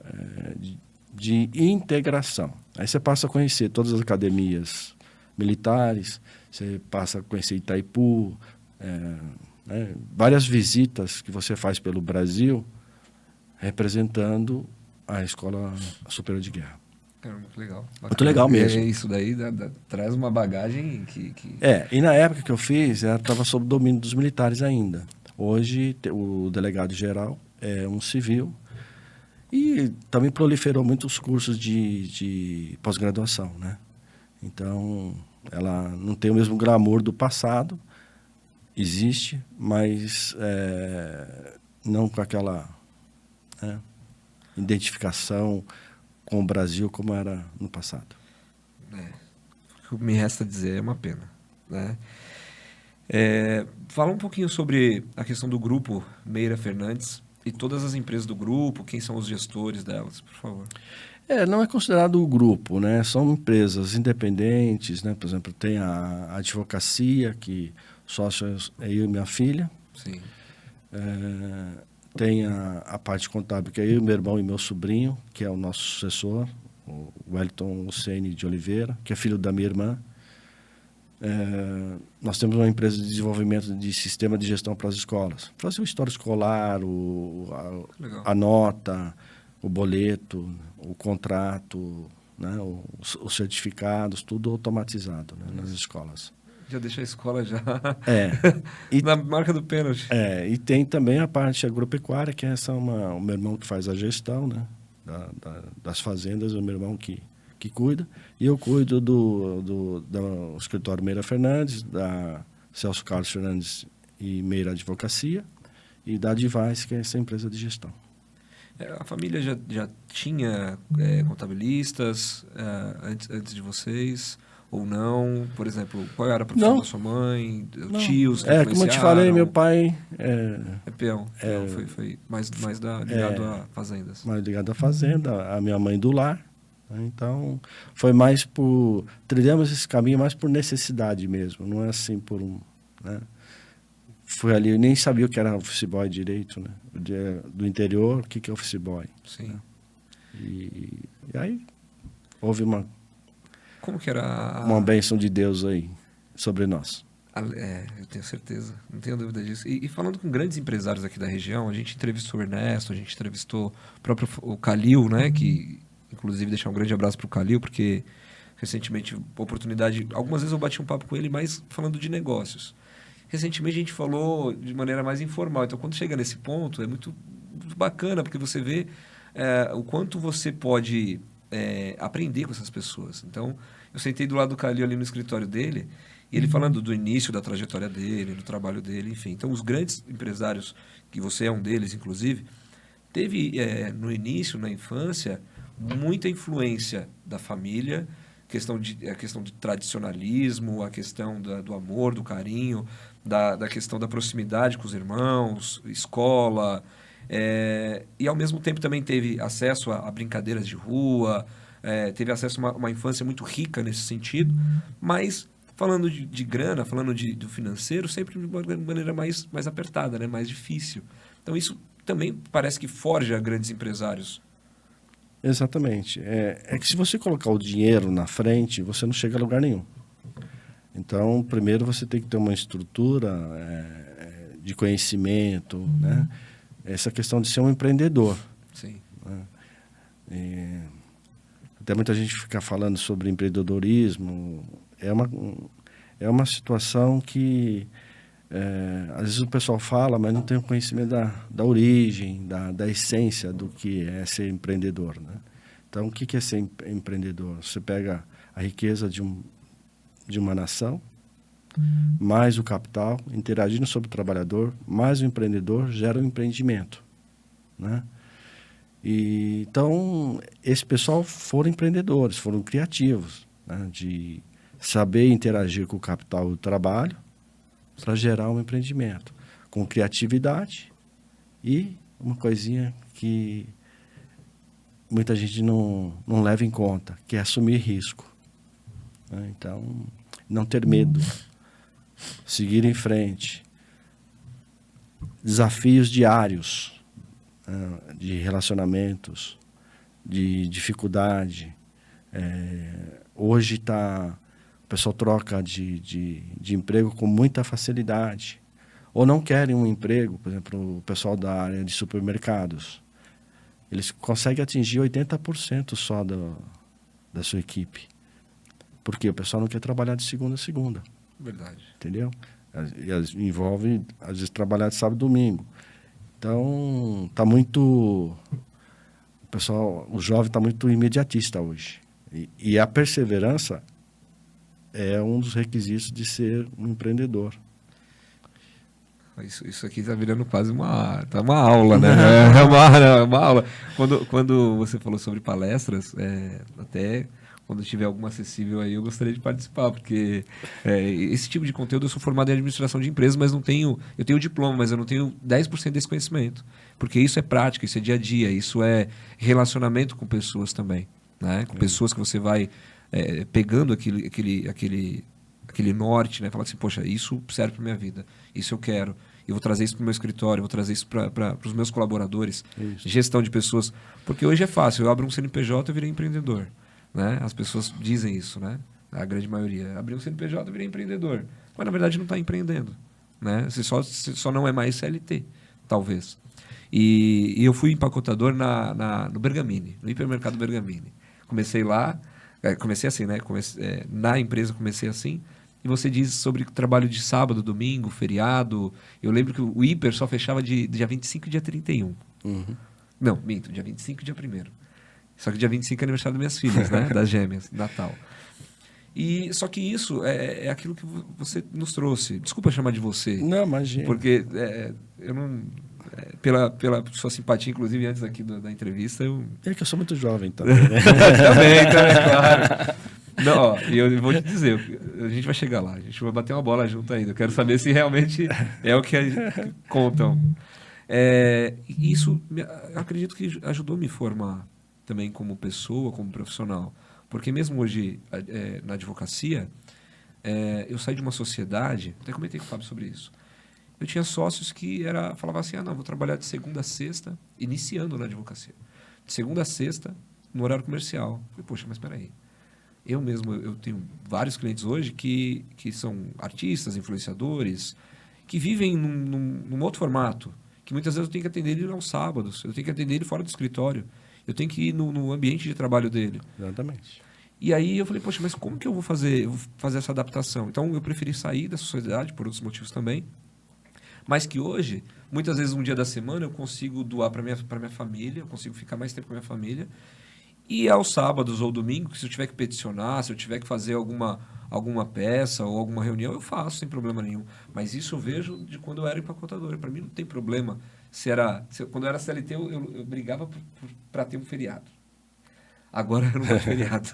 de integração. Aí você passa a conhecer todas as academias militares, você passa a conhecer Itaipu, várias visitas que você faz pelo Brasil representando a Escola Superior de Guerra. Muito legal. Bacana. Muito legal mesmo. Isso daí traz uma bagagem que... E na época que eu fiz, estava sob o domínio dos militares ainda. Hoje, o delegado-geral é um civil e também proliferou muitos cursos de pós-graduação, né? Então, ela não tem o mesmo glamour do passado, existe, mas não com aquela identificação com o Brasil como era no passado. O que me resta dizer é uma pena, né? Fala um pouquinho sobre a questão do grupo Meira Fernandes e todas as empresas do grupo, quem são os gestores delas, por favor. Não é considerado o grupo, né? São empresas independentes, né? Por exemplo, tem a advocacia, que sócios é eu e minha filha. Sim. Tem a parte contábil, que é eu, meu irmão e meu sobrinho, que é o nosso sucessor, o Wellington Hussein de Oliveira, que é filho da minha irmã. Nós temos uma empresa de desenvolvimento de sistema de gestão para as escolas. Fazer o histórico escolar, a nota, o boleto, o contrato, né, os certificados, tudo automatizado, né, nas escolas. Já deixa a escola já na marca do pênalti. E tem também a parte agropecuária, que é o meu irmão que faz a gestão, né, das fazendas, o meu irmão que cuida, e eu cuido do escritório Meira Fernandes, da Celso Carlos Fernandes e Meira Advocacia, e da Advice, que é essa empresa de gestão. A família já tinha contabilistas antes de vocês, ou não? Por exemplo, qual era a profissão da sua mãe, tios que como eu te falei, meu pai... É peão, foi mais ligado a fazendas. Mais ligado à fazenda, a minha mãe do lar. Então, foi mais trilhamos esse caminho mais por necessidade mesmo, não é assim por né? Fui ali, eu nem sabia o que era office boy direito, né? Do interior, o que é office boy. Sim. Né? E aí, houve Como que era uma bênção de Deus aí, sobre nós. Eu tenho certeza, não tenho dúvida disso. E falando com grandes empresários aqui da região, a gente entrevistou o Ernesto, a gente entrevistou o Calil, né? Que, inclusive, deixar um grande abraço para o Calil, porque recentemente, oportunidade... Algumas vezes eu bati um papo com ele, mas falando de negócios. Recentemente a gente falou de maneira mais informal. Então, quando chega nesse ponto, é muito bacana, porque você vê o quanto você pode aprender com essas pessoas. Então, eu sentei do lado do Calil ali no escritório dele, e ele falando do início da trajetória dele, do trabalho dele, enfim. Então, os grandes empresários, que você é um deles, inclusive, teve no início, na infância, muita influência da família, a questão de tradicionalismo, a questão do amor, do carinho, da questão da proximidade com os irmãos, escola, e ao mesmo tempo também teve acesso a brincadeiras de rua, teve acesso a uma infância muito rica nesse sentido, mas falando de grana, falando do financeiro, sempre de uma maneira mais apertada, né? Mais difícil. Então isso também parece que forja grandes empresários. Exatamente. É que se você colocar o dinheiro na frente, você não chega a lugar nenhum. Então, primeiro você tem que ter uma estrutura de conhecimento, né? Essa questão de ser um empreendedor. Sim. Né? Até muita gente fica falando sobre empreendedorismo. É uma situação que às vezes o pessoal fala, mas não tem o conhecimento da origem, da essência do que é ser empreendedor, né? Então, o que é ser empreendedor? Você pega a riqueza de uma nação, mais o capital, interagindo sobre o trabalhador, mais o empreendedor, gera um empreendimento, né? Então, esse pessoal foram empreendedores, foram criativos, né? De saber interagir com o capital do trabalho para gerar um empreendimento, com criatividade e uma coisinha que muita gente não leva em conta, que é assumir risco. Né? Então, não ter medo, seguir em frente. Desafios diários, de relacionamentos, de dificuldade. Hoje o pessoal troca de emprego com muita facilidade. Ou não querem um emprego, por exemplo, o pessoal da área de supermercados. Eles conseguem atingir 80% só da sua equipe. Porque o pessoal não quer trabalhar de segunda a segunda. Verdade. Entendeu? E envolve, às vezes, trabalhar de sábado e domingo. Então, está muito... o jovem está muito imediatista hoje. E a perseverança é um dos requisitos de ser um empreendedor. Isso aqui está virando quase uma aula, né? É uma aula. Quando você falou sobre palestras, até quando tiver alguma acessível aí, eu gostaria de participar, porque esse tipo de conteúdo, eu sou formado em administração de empresas, mas eu tenho o diploma, mas eu não tenho 10% desse conhecimento. Porque isso é prática, isso é dia a dia, isso é relacionamento com pessoas também, né? Com pessoas que você vai pegando aquele norte, né? Falar assim, poxa, isso serve para minha vida, isso eu quero. Eu vou trazer isso para o meu escritório, vou trazer isso para os meus colaboradores, gestão de pessoas. Porque hoje é fácil, eu abro um CNPJ e virei empreendedor. Né? As pessoas dizem isso, né? A grande maioria. Abrir um CNPJ e virei empreendedor. Mas, na verdade, não está empreendendo. Né? Você só não é mais CLT, talvez. E eu fui empacotador no Bergamini, no hipermercado Bergamini. Comecei lá, comecei assim, né? Na empresa comecei assim. E você diz sobre trabalho de sábado, domingo, feriado. Eu lembro que o hiper só fechava de dia 25 e dia 31. Uhum. Não, minto, dia 25 e dia 1º. Só que dia 25 é aniversário das minhas filhas, né? Das gêmeas, Natal. Só que isso é aquilo que você nos trouxe. Desculpa chamar de você. Não, imagina. Porque eu não... pela sua simpatia, inclusive, antes aqui da entrevista, eu... É que eu sou muito jovem também, né? também, claro. Não, ó, e eu vou te dizer, a gente vai chegar lá, a gente vai bater uma bola junto ainda. Eu quero saber se realmente é o que contam. Isso, eu acredito que ajudou a me formar também como pessoa, como profissional. Porque mesmo hoje, na advocacia, eu saí de uma sociedade, até comentei com o Fábio sobre isso, eu tinha sócios que falavam assim, não, vou trabalhar de segunda a sexta, iniciando na advocacia, de segunda a sexta, no horário comercial. Eu falei, poxa, mas espera aí. Eu tenho vários clientes hoje que são artistas, influenciadores, que vivem num outro formato, que muitas vezes eu tenho que atender ele aos sábados, eu tenho que atender ele fora do escritório, eu tenho que ir no ambiente de trabalho dele. Exatamente. E aí eu falei, poxa, mas como que eu vou fazer essa adaptação? Então eu preferi sair da sociedade, por outros motivos também, mas que hoje, muitas vezes um dia da semana, eu consigo doar para minha família, eu consigo ficar mais tempo com a minha família. E aos sábados ou domingos, se eu tiver que peticionar, se eu tiver que fazer alguma peça ou alguma reunião, eu faço sem problema nenhum. Mas isso eu vejo de quando eu era empacotador. Para mim não tem problema. Quando eu era CLT, eu brigava para ter um feriado. Agora eu não gosto de feriado.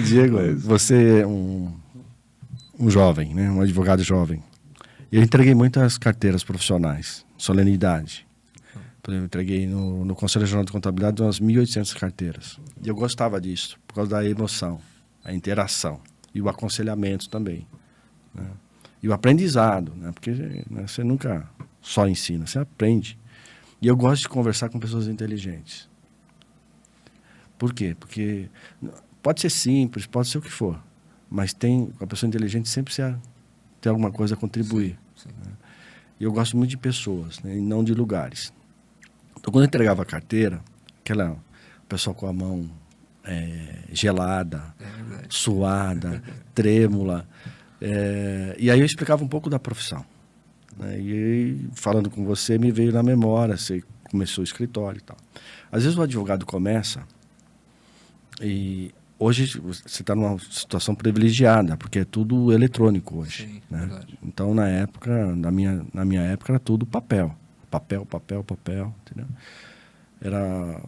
Diego, você é um jovem, né? Um advogado jovem. Eu entreguei muitas carteiras profissionais, solenidade. Eu entreguei no Conselho Regional de Contabilidade umas 1.800 carteiras. E eu gostava disso, por causa da emoção, a interação e o aconselhamento também. Né? E o aprendizado, né? Porque você nunca só ensina, você aprende. E eu gosto de conversar com pessoas inteligentes. Por quê? Porque pode ser simples, pode ser o que for. mas a pessoa inteligente sempre tem alguma coisa a contribuir. Sim. Né? E eu gosto muito de pessoas, né? E não de lugares. Então, quando eu entregava a carteira, o pessoal com a mão gelada, suada, trêmula, e aí eu explicava um pouco da profissão. Né? E aí, falando com você, me veio na memória, você começou o escritório e tal. Às vezes o advogado começa e hoje você está numa situação privilegiada, porque é tudo eletrônico hoje. Sim, né? verdade. Então, na minha época, era tudo papel. Papel, entendeu? Era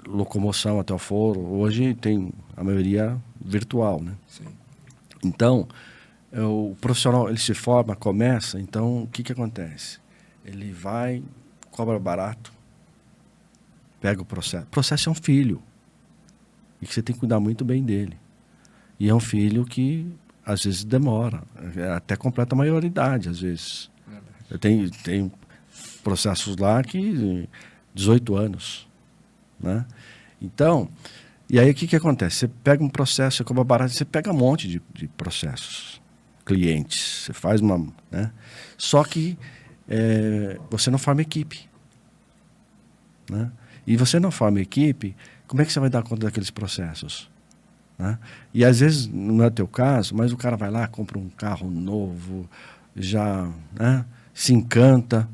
locomoção até o foro. Hoje tem a maioria virtual, né? Sim. Então, o profissional, ele se forma, começa, então o que acontece? Ele vai, cobra barato, pega o processo. O processo é um filho. E que você tem que cuidar muito bem dele. E é um filho que, às vezes, demora. Até completa a maioridade, às vezes. Eu tenho processos lá que 18 anos. Né? Então, e aí o que acontece? Você pega um processo, você cobra barato, você pega um monte de processos, clientes. Você faz uma... Né? Só que você não forma equipe. Né? E você não forma equipe, como é que você vai dar conta daqueles processos? Né? E às vezes, não é o teu caso, mas o cara vai lá, compra um carro novo, já se encanta,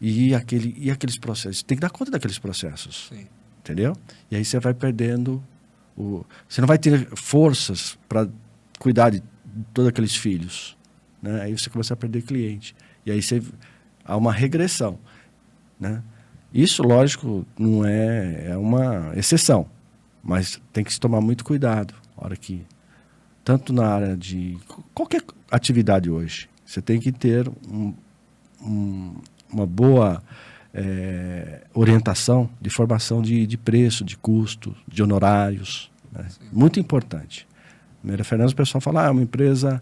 e aqueles processos. Tem que dar conta daqueles processos. Sim. Entendeu? E aí você vai perdendo... Você não vai ter forças para cuidar de todos aqueles filhos. Né? Aí você começa a perder cliente. E aí há uma regressão. Né? Isso, lógico, não é uma exceção, mas tem que se tomar muito cuidado. A hora que, tanto na área de qualquer atividade hoje, você tem que ter uma boa orientação de formação de preço, de custo, de honorários. Né? Muito importante. Me referindo, o pessoal fala, é uma empresa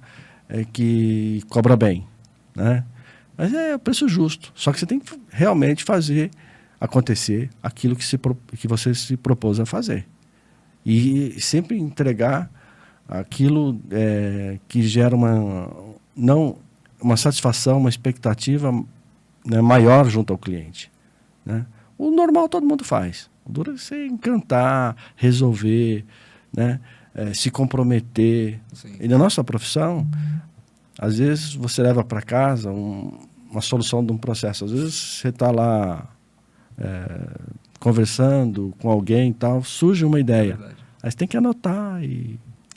que cobra bem. Né? Mas é o preço justo. Só que você tem que realmente fazer acontecer aquilo que você se propôs a fazer. E sempre entregar aquilo que gera uma satisfação, uma expectativa, né, maior junto ao cliente. Né? O normal todo mundo faz. O duro é você encantar, resolver, né, se comprometer. Sim. E na nossa profissão, às vezes você leva para casa uma solução de um processo. Às vezes você está lá conversando com alguém e tal, surge uma ideia. Aí você tem que anotar.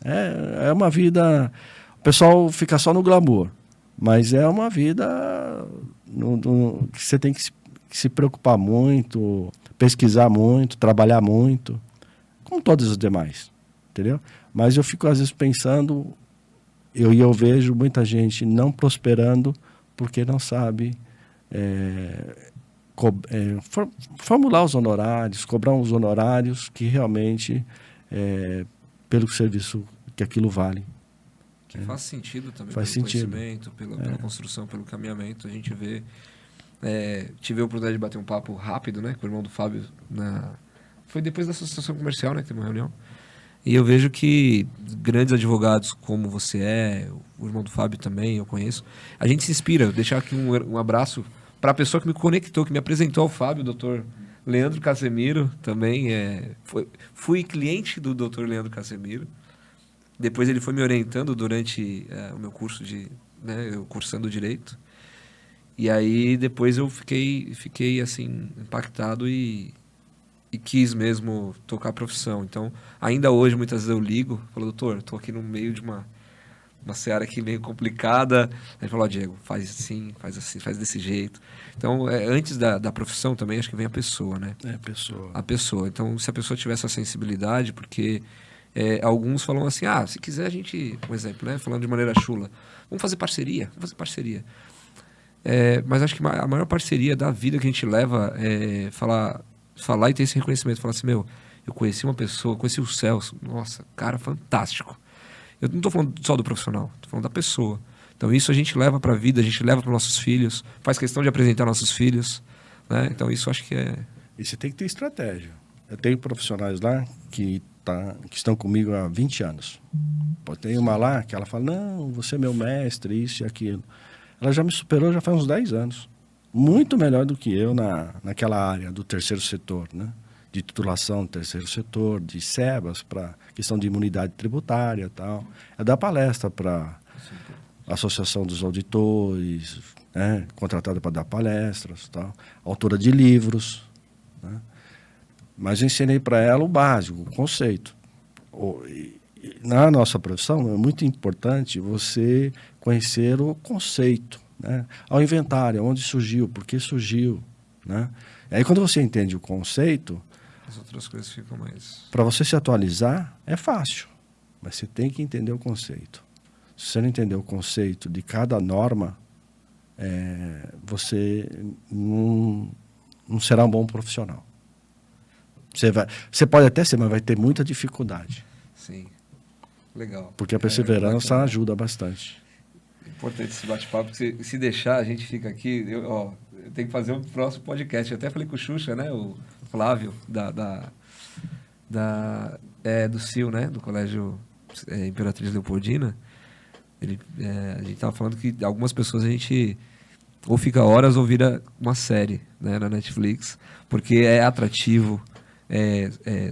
É uma vida... O pessoal fica só no glamour, mas é uma vida que você tem que se preocupar muito, pesquisar muito, trabalhar muito, como todos os demais, entendeu? Mas eu fico às vezes pensando, eu vejo muita gente não prosperando porque não sabe formular os honorários, cobrar uns honorários que realmente pelo serviço que aquilo vale. Que faz sentido também, faz pelo sentido. Conhecimento, pela construção, pelo caminhamento. A gente vê... tive a oportunidade de bater um papo rápido, né, com o irmão do Fábio. Foi depois da associação comercial, né, que teve uma reunião. E eu vejo que grandes advogados como você o irmão do Fábio também, eu conheço, a gente se inspira. Vou deixar aqui um abraço para a pessoa que me conectou, que me apresentou ao Fábio, o doutor Leandro Casemiro, também. Fui cliente do doutor Leandro Casemiro. Depois ele foi me orientando durante o meu curso eu cursando Direito. E aí depois eu fiquei assim, impactado e quis mesmo tocar a profissão. Então, ainda hoje, muitas vezes eu ligo, falo, doutor, estou aqui no meio de uma seara aqui meio complicada. Ele falou, Diego, faz assim, faz desse jeito. Então, antes da profissão também, acho que vem a pessoa, né? A pessoa. Então, se a pessoa tiver essa sensibilidade, porque alguns falam assim, se quiser a gente, um exemplo, né? Falando de maneira chula, vamos fazer parceria. Mas acho que a maior parceria da vida que a gente leva é falar e ter esse reconhecimento. Falar assim, eu conheci uma pessoa, conheci o Celso, nossa, cara, fantástico. Eu não estou falando só do profissional, estou falando da pessoa. Então isso a gente leva para a vida, a gente leva para nossos filhos, faz questão de apresentar nossos filhos. Né? Então isso acho que é... E você tem que ter estratégia. Eu tenho profissionais lá que estão comigo há 20 anos. Pô, tem uma lá que ela fala, não, você é meu mestre, isso e aquilo. Ela já me superou já faz uns 10 anos. Muito melhor do que eu naquela área do terceiro setor, né? De titulação do terceiro setor, de SEBAS, para questão de imunidade tributária e tal. É dar palestra para a Associação dos Auditores, né? Contratada para dar palestras e tal. Autora de livros, né? Mas eu ensinei para ela o básico, o conceito. Na nossa profissão é muito importante você conhecer o conceito, né? Ao inventário, onde surgiu, por que surgiu, né? E aí quando você entende o conceito, as outras coisas ficam mais... Para você se atualizar é fácil, mas você tem que entender o conceito. Se você não entender o conceito de cada norma, você não será um bom profissional. Você pode até ser, mas vai ter muita dificuldade. Sim, legal. Porque a perseverança ajuda bastante. Importante esse bate-papo, porque se deixar, a gente fica aqui... Eu tenho que fazer um próximo podcast. Eu até falei com o Xuxa, né? O Flávio, do CIL, né? Do Colégio Imperatriz Leopoldina. A gente estava falando que algumas pessoas a gente ou fica horas ou vira uma série, né, na Netflix, porque é atrativo,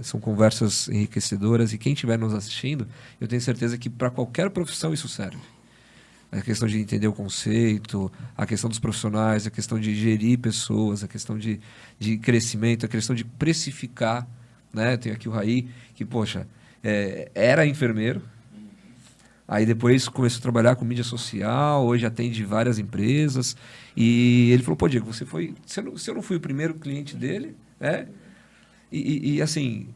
são conversas enriquecedoras, e quem estiver nos assistindo, eu tenho certeza que para qualquer profissão isso serve. A questão de entender o conceito, a questão dos profissionais, a questão de gerir pessoas, a questão de crescimento, a questão de precificar, né? Tem aqui o Raí, que, poxa, era enfermeiro, aí depois começou a trabalhar com mídia social, hoje atende várias empresas, e ele falou, pô, Diego, se eu não fui o primeiro cliente dele, e assim,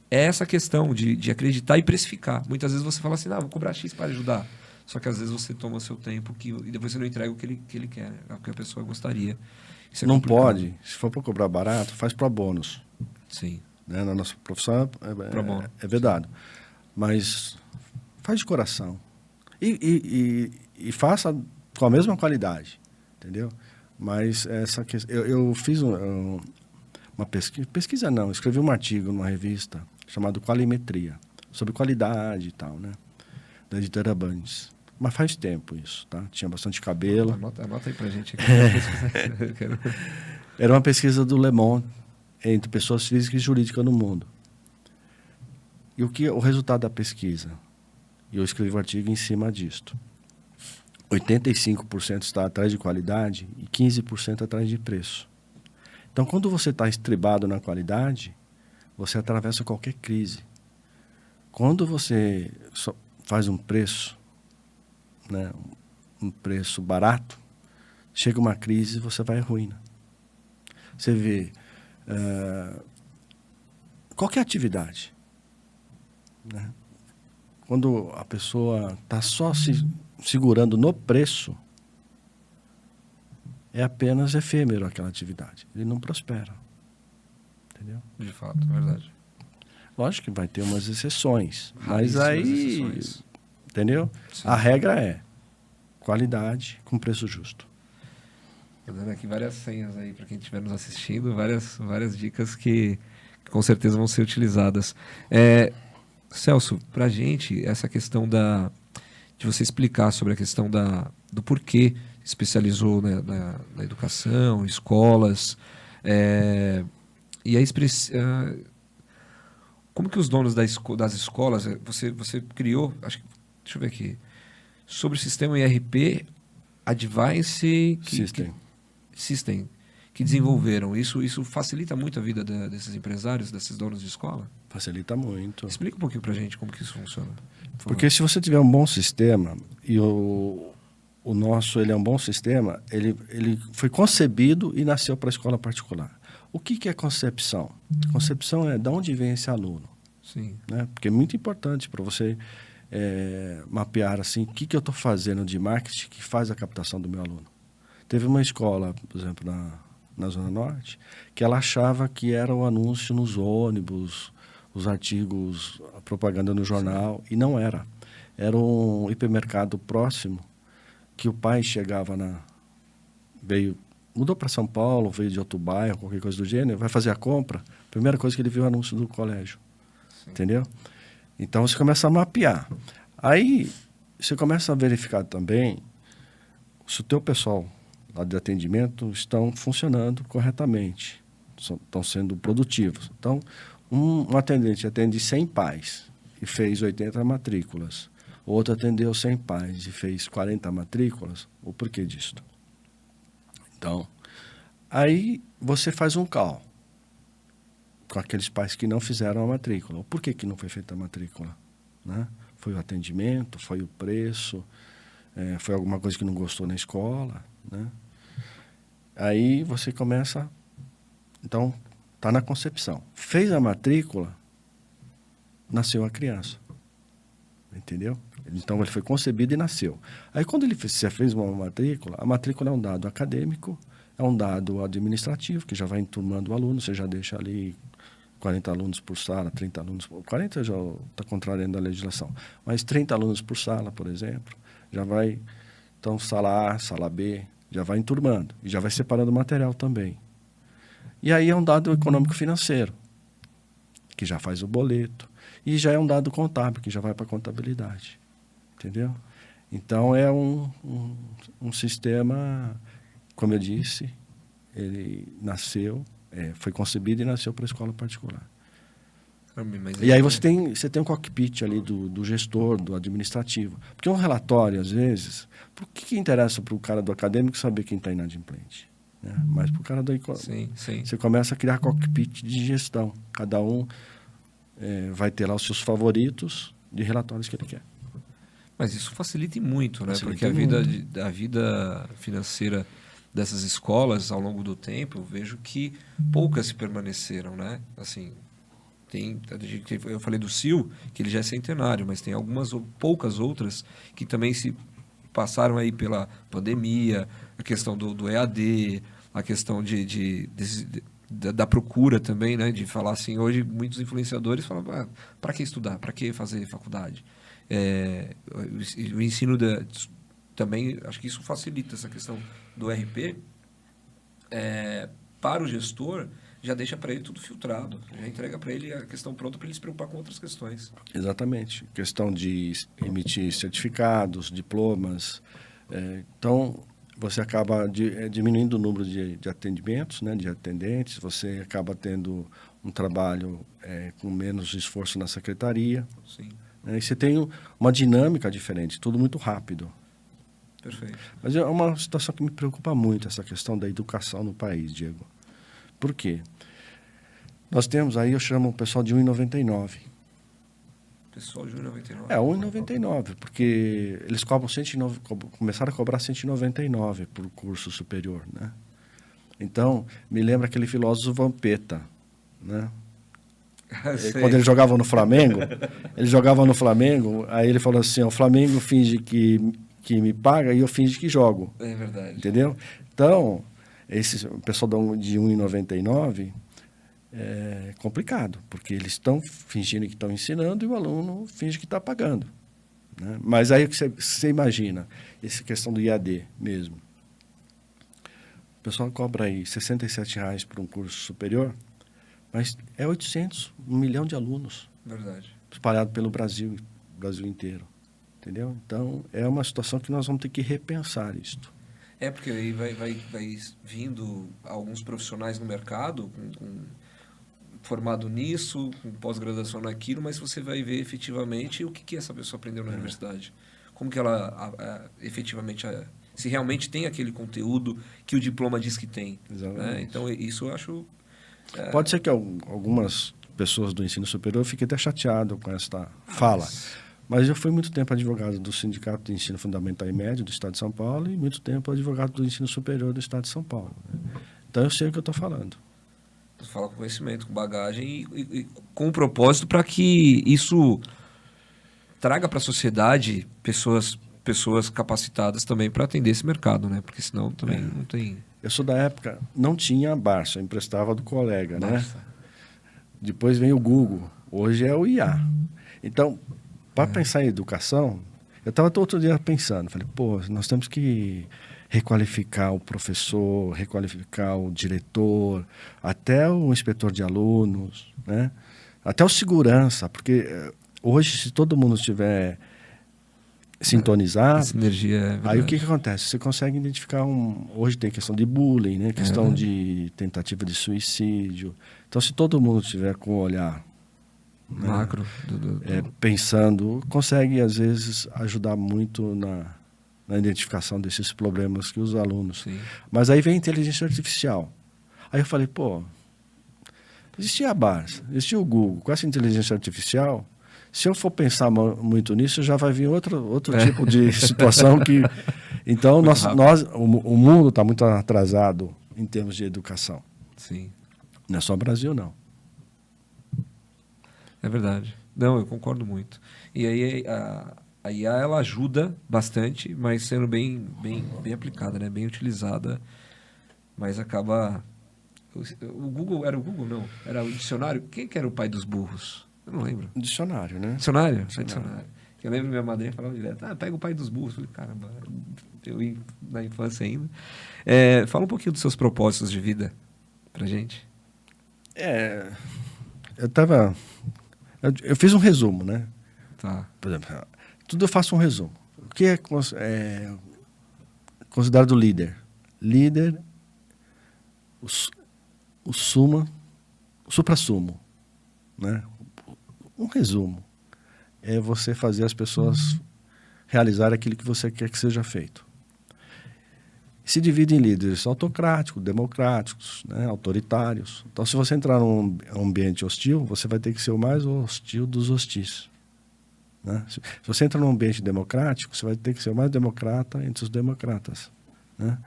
é essa questão de acreditar e precificar. Muitas vezes você fala assim, vou cobrar X para ajudar. Só que às vezes você toma o seu tempo e depois você não entrega o que ele quer, o que a pessoa gostaria. Isso não pode. Se for para cobrar barato, faz para bônus. Sim. Né? Na nossa profissão é vedado. Mas faz de coração. E faça com a mesma qualidade. Entendeu? Mas essa questão... Eu fiz uma pesquisa... Pesquisa não. Escrevi um artigo numa revista chamado Qualimetria. Sobre qualidade e tal, né? Da editora Bandes. Mas faz tempo isso, tá? Tinha bastante cabelo. Anota aí pra gente. Era uma pesquisa do Le Monde entre pessoas físicas e jurídicas no mundo. E o resultado da pesquisa? E eu escrevi um artigo em cima disto. 85% está atrás de qualidade e 15% atrás de preço. Então, quando você está estribado na qualidade, você atravessa qualquer crise. Quando você faz um preço, né, um preço barato, chega uma crise e você vai à ruína. Você vê qualquer atividade, né? Quando a pessoa está só se segurando no preço, é apenas efêmero aquela atividade. Ele não prospera. Entendeu? De fato, é verdade. Lógico que vai ter umas exceções, mas aí... Exceções. Entendeu? Sim. A regra é qualidade com preço justo. Estou dando aqui várias senhas aí para quem estiver nos assistindo, várias dicas que com certeza vão ser utilizadas. Celso, para a gente, essa questão de você explicar sobre a questão do porquê especializou, né, na educação, escolas, e como que os donos das escolas, você criou, deixa eu ver aqui, sobre o sistema ERP Advice System, que desenvolveram. Isso facilita muito a vida desses empresários, desses donos de escola? Facilita muito. Explica um pouquinho pra gente como que isso funciona. Porque se você tiver um bom sistema, e o nosso ele é um bom sistema, ele foi concebido e nasceu para a escola particular. O que é concepção? Concepção é de onde vem esse aluno. Sim. Né? Porque é muito importante para você mapear assim, o que eu estou fazendo de marketing que faz a captação do meu aluno. Teve uma escola, por exemplo, na Zona Norte, que ela achava que era o anúncio nos ônibus, os artigos, a propaganda no jornal, sim, e não era. Era um hipermercado próximo, que o pai chegava mudou para São Paulo, veio de outro bairro, qualquer coisa do gênero, vai fazer a compra, a primeira coisa que ele viu é o anúncio do colégio. Sim. Entendeu? Então você começa a mapear. Aí você começa a verificar também se o teu pessoal lá de atendimento estão funcionando corretamente, estão sendo produtivos. Então, um atendente atende 100 pais e fez 80 matrículas. O outro atendeu 100 pais e fez 40 matrículas. O porquê disso? Então, aí você faz um call com aqueles pais que não fizeram a matrícula. Por que não foi feita a matrícula? Né? Foi o atendimento, foi o preço, foi alguma coisa que não gostou na escola. Né? Aí você começa... Então, está na concepção. Fez a matrícula, nasceu a criança. Entendeu? Então, ele foi concebido e nasceu. Aí, quando você fez uma matrícula, a matrícula é um dado acadêmico, é um dado administrativo, que já vai enturmando o aluno, você já deixa ali 40 alunos por sala, 30 alunos por... 40 já está contrariando a legislação. Mas 30 alunos por sala, por exemplo, já vai... Então, sala A, sala B, já vai enturmando. E já vai separando o material também. E aí é um dado econômico-financeiro, que já faz o boleto. E já é um dado contábil, que já vai para a contabilidade. Entendeu? Então, é um sistema, como eu disse, ele nasceu, foi concebido e nasceu para a escola particular. E aí você tem um cockpit ali do gestor, do administrativo. Porque um relatório, às vezes, por que interessa para o cara do acadêmico saber quem está inadimplente? Né? Mas para o cara do sim. Você começa a criar cockpit de gestão. Cada um vai ter lá os seus favoritos de relatórios que ele quer. Mas isso facilita muito, né? Facilita Porque a vida financeira dessas escolas, ao longo do tempo, eu vejo que poucas se permaneceram, né? Assim, eu falei do CIL, que ele já é centenário, mas tem poucas outras que também se passaram aí pela pandemia, a questão do EAD, a questão da procura também, né? De falar assim, hoje muitos influenciadores falam, para que estudar? Para que fazer faculdade? O ensino também, acho que isso facilita essa questão do RP. Para o gestor, já deixa para ele tudo filtrado, já entrega para ele a questão pronta para ele se preocupar com outras questões. Exatamente. Questão de emitir certificados, diplomas. Então, você acaba diminuindo o número de atendimentos, né, de atendentes, você acaba tendo um trabalho com menos esforço na secretaria. Sim. E você tem uma dinâmica diferente, tudo muito rápido. Perfeito. Mas é uma situação que me preocupa muito, essa questão da educação no país, Diego. Por quê? Nós temos aí, eu chamo o pessoal de 1,99. Pessoal de 1,99? 1,99, porque eles cobram 109, começaram a cobrar 199 por curso superior, né? Então, me lembra aquele filósofo Vampeta, né? Quando ele jogava no Flamengo, aí ele falou assim, o Flamengo finge que me paga e eu finge que jogo. É verdade. Entendeu? Então, o pessoal de 1,99 é complicado, porque eles estão fingindo que estão ensinando e o aluno finge que está pagando. Né? Mas aí você imagina, essa questão do IAD mesmo. O pessoal cobra aí R$ 67,00 por um curso superior, mas é 800, 1 milhão de alunos. Verdade. Espalhado pelo Brasil inteiro. Entendeu? Então, é uma situação que nós vamos ter que repensar isto. Porque aí vai vindo alguns profissionais no mercado formado nisso, com pós-graduação naquilo, mas você vai ver efetivamente o que essa pessoa aprendeu na universidade. Como que ela efetivamente... se realmente tem aquele conteúdo que o diploma diz que tem. Né? Então, isso eu acho... Pode ser que algumas pessoas do ensino superior fiquem até chateadas com essa fala. Mas eu fui muito tempo advogado do Sindicato de Ensino Fundamental e Médio do Estado de São Paulo e muito tempo advogado do Ensino Superior do Estado de São Paulo. Né? Então, eu sei o que eu estou falando. Você fala com conhecimento, com bagagem e com o propósito para que isso traga para a sociedade pessoas capacitadas também para atender esse mercado, né? Porque senão também não tem... Eu sou da época, não tinha Barça, eu emprestava do colega, Barça. Né? Depois vem o Google, hoje é o IA. Então, para pensar em educação, eu estava todo outro dia pensando, falei, nós temos que requalificar o professor, requalificar o diretor, até o inspetor de alunos, né? Até o segurança, porque hoje, se todo mundo estiver sintonizar. Essa energia é verdade. Aí o que acontece? Você consegue identificar hoje tem questão de bullying, né? Questão de tentativa de suicídio. Então, se todo mundo tiver com o olhar macro pensando, consegue às vezes ajudar muito na identificação desses problemas que os alunos. Sim. Mas aí vem a inteligência artificial. Aí eu falei, pô, existia a Barça, existia o Google, com essa inteligência artificial, se eu for pensar muito nisso, já vai vir outro tipo de situação que... Então, o mundo está muito atrasado em termos de educação. Sim. Não é só o Brasil, não. É verdade. Não, eu concordo muito. E aí a IA, ela ajuda bastante, mas sendo bem aplicada, né? Bem utilizada, mas acaba... O Google, era o Google, não? Era o dicionário? Quem que era o pai dos burros? Eu não lembro. Dicionário, né? Dicionário? Dicionário. Eu lembro minha madrinha falava direto, pega o pai dos burros. Eu falei, caramba, eu na infância ainda. Fala um pouquinho dos seus propósitos de vida pra gente. Eu fiz um resumo, né? Tá. Por exemplo, tudo eu faço um resumo. O que é considerado líder? Líder, o supra-sumo, né? Um resumo é você fazer as pessoas realizar aquilo que você quer que seja feito. Se divide em líderes autocráticos, democráticos, né, autoritários. Então, se você entrar num ambiente hostil, você vai ter que ser o mais hostil dos hostis. Né? Se você entra num ambiente democrático, você vai ter que ser o mais democrata entre os democratas. Né?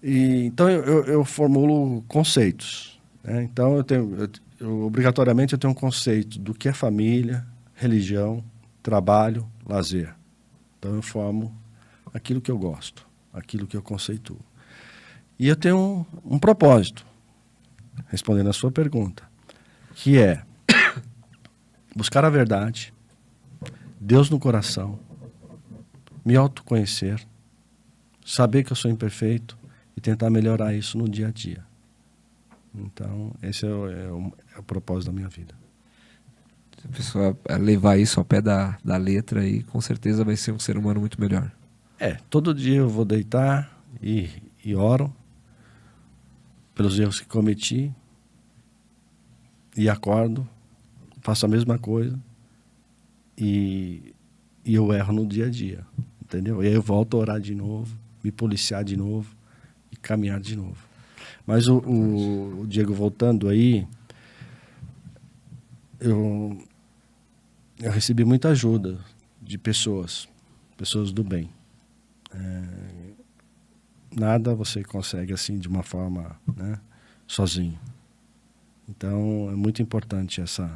Então, eu formulo conceitos. Né? Então, obrigatoriamente, eu tenho um conceito do que é família, religião, trabalho, lazer. Então, eu formo aquilo que eu gosto, aquilo que eu conceituo. E eu tenho um propósito, respondendo a sua pergunta, que é buscar a verdade, Deus no coração, me autoconhecer, saber que eu sou imperfeito e tentar melhorar isso no dia a dia. Então, esse é o propósito da minha vida. Se a pessoa levar isso ao pé da letra, aí com certeza vai ser um ser humano muito melhor. Todo dia eu vou deitar e oro pelos erros que cometi e acordo, faço a mesma coisa e eu erro no dia a dia, entendeu? E aí eu volto a orar de novo, me policiar de novo e caminhar de novo. Mas o Diego, voltando aí, eu recebi muita ajuda de pessoas do bem. Nada você consegue assim de uma forma, né, sozinho. Então é muito importante essa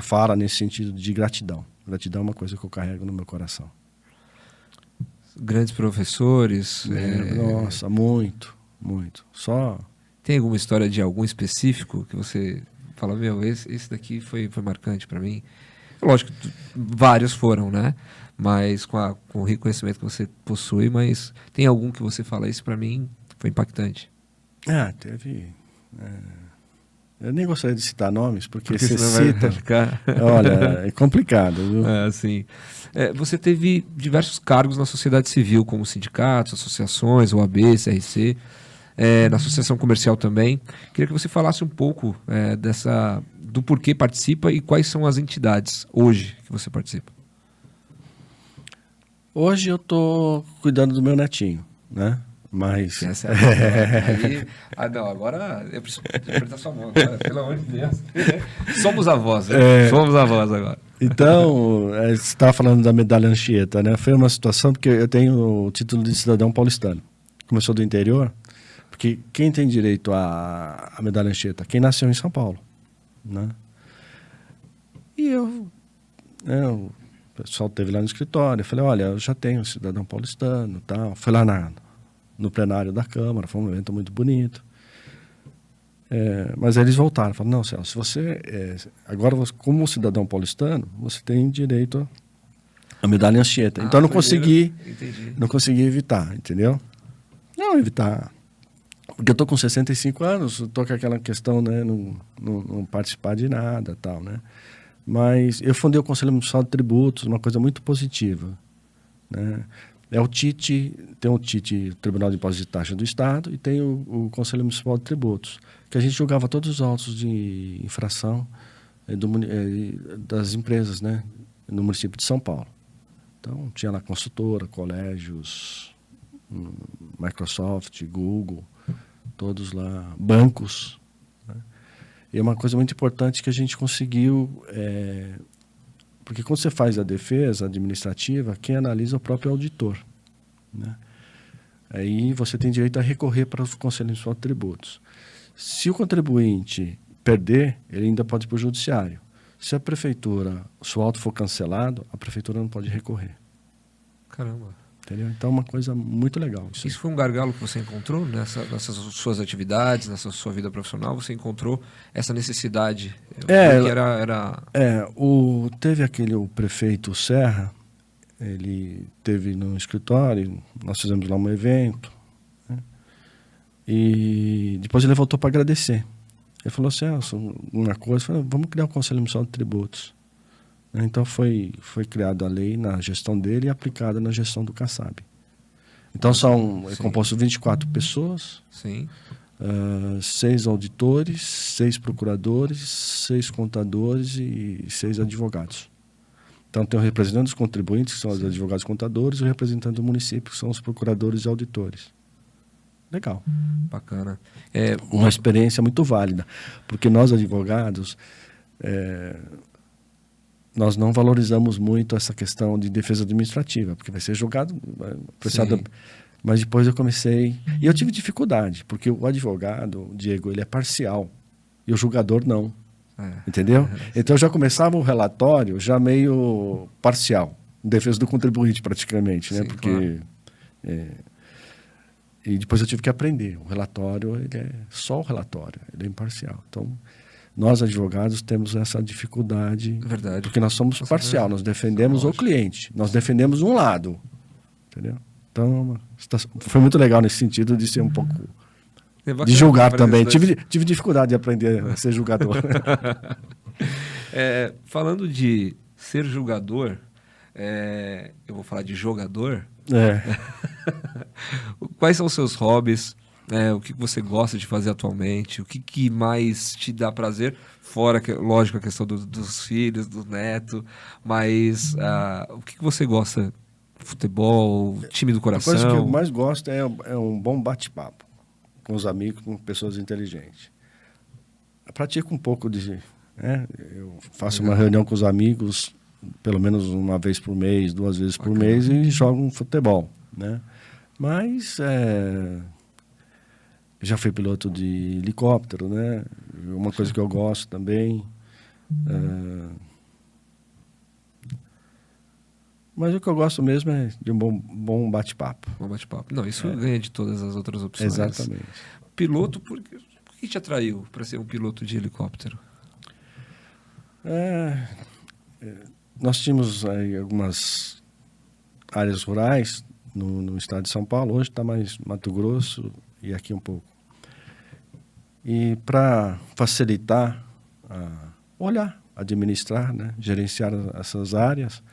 fala nesse sentido de gratidão. Gratidão é uma coisa que eu carrego no meu coração. Grandes professores. Nossa, muito. Só. Tem alguma história de algum específico que você fala, esse daqui foi marcante para mim? Lógico que vários foram, né? Mas com o reconhecimento que você possui, mas tem algum que você fala, esse para mim foi impactante? Teve... eu nem gostaria de citar nomes, porque você vai cita... ficar... Olha, é complicado, viu? Sim. Você teve diversos cargos na sociedade civil, como sindicatos, associações, OAB, CRC, na associação comercial também. Queria que você falasse um pouco do porquê participa e quais são as entidades hoje que você participa. Hoje eu estou cuidando do meu netinho, né? Mas... Essa é a não, agora eu preciso apertar sua mão, agora, pelo amor de Deus. Somos avós, né? Somos avós agora. Então, você estava falando da medalha Anchieta, né? Foi uma situação porque eu tenho o título de cidadão paulistano. Começou do interior, porque quem tem direito à medalha Anchieta? Quem nasceu em São Paulo, né? E o pessoal esteve lá no escritório, eu falei, olha, eu já tenho cidadão paulistano, tal. Fui lá no plenário da Câmara, foi um evento muito bonito. Mas aí eles voltaram, falaram, não, Celso, se você agora como cidadão paulistano, você tem direito à medalha Anchieta. Então eu não consegui evitar, entendeu? Não evitar, porque eu tô com 65 anos, tô com aquela questão, né, não participar de nada, tal, né? Mas eu fundei o Conselho Municipal de Tributos, uma coisa muito positiva, né? É o TIT, tem o TIT, Tribunal de Impostos e Taxas do Estado, e tem o Conselho Municipal de Tributos, que a gente julgava todos os autos de infração das empresas, né, no município de São Paulo. Então, tinha lá consultora, colégios, Microsoft, Google, todos lá, bancos, né? E é uma coisa muito importante que a gente conseguiu... Porque quando você faz a defesa administrativa, quem analisa é o próprio auditor, né? Aí você tem direito a recorrer para o Conselho Municipal de Tributos. Se o contribuinte perder, ele ainda pode ir para o judiciário. Se a prefeitura, se o auto for cancelado, a prefeitura não pode recorrer. Caramba. Entendeu? Então é uma coisa muito legal. Isso foi um gargalo que você encontrou nessas suas atividades, nessa sua vida profissional? Você encontrou essa necessidade? Teve o prefeito Serra, ele teve no escritório, nós fizemos lá um evento, né? E depois ele voltou para agradecer. Ele falou, Celso, uma coisa, vamos criar o Conselho Municipal de Tributos. Então foi criada a lei na gestão dele e aplicada na gestão do Kassab. Então é composto de 24 pessoas, 6 auditores, 6 procuradores, 6 contadores e 6 advogados. Então tem o representante dos contribuintes, que são os advogados contadores, e o representante do município, que são os procuradores e auditores. Legal. Bacana. Uma experiência muito válida, porque nós advogados... nós não valorizamos muito essa questão de defesa administrativa, porque vai ser julgado, mas depois eu comecei... E eu tive dificuldade, porque o advogado, Diego, ele é parcial, e o julgador não. Entendeu? Então eu já começava o relatório já meio parcial, em defesa do contribuinte praticamente, né? Sim, porque... E depois eu tive que aprender. O relatório, ele é só o relatório, ele é imparcial. Então... Nós, advogados, temos essa dificuldade, porque nós somos parcial, nós defendemos o cliente, nós defendemos um lado, entendeu? Então, foi muito legal nesse sentido de ser um pouco... de julgar também. Tive dificuldade de aprender a ser julgador. Falando de ser julgador, eu vou falar de jogador. Quais são os seus hobbies? O que você gosta de fazer atualmente? O que mais te dá prazer? Fora, lógico, a questão dos filhos, do neto. Mas o que você gosta? Futebol, time do coração? A coisa que eu mais gosto é um bom bate-papo com os amigos, com pessoas inteligentes. Eu pratico um pouco de... eu faço uma reunião com os amigos, pelo menos uma vez por mês, 2 vezes por mês, e jogo um futebol, né? Mas... já fui piloto de helicóptero, né? Uma coisa que eu gosto também. Mas o que eu gosto mesmo é de um bom bate-papo. Bom bate-papo. Não, isso ganha de todas as outras opções. Exatamente. Piloto, por que te atraiu para ser um piloto de helicóptero? Nós tínhamos aí algumas áreas rurais no estado de São Paulo. Hoje está mais Mato Grosso e aqui um pouco. E para facilitar olhar, administrar, né, gerenciar essas áreas,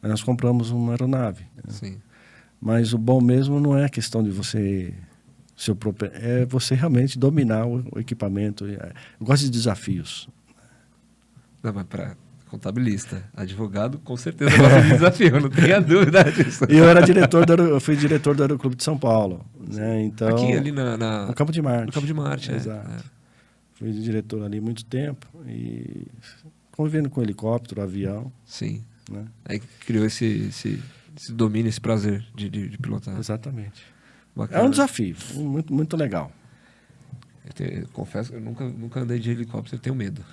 nós compramos uma aeronave. Né? Sim. Mas o bom mesmo não é a questão de você... é você realmente dominar o equipamento. Eu gosto de desafios. Não, mas para contabilista, advogado, com certeza gosta de desafio, não tenha dúvida disso. E eu fui diretor do Aeroclube de São Paulo. Né? Então, aqui ali no Campo de Marte. No Campo de Marte, Exato. Fui diretor ali muito tempo e convivendo com helicóptero, avião. Sim. Né? Aí criou esse domínio, esse prazer de pilotar. Exatamente. Bacana. É um desafio, muito, muito legal. Eu confesso que eu nunca andei de helicóptero, eu tenho medo.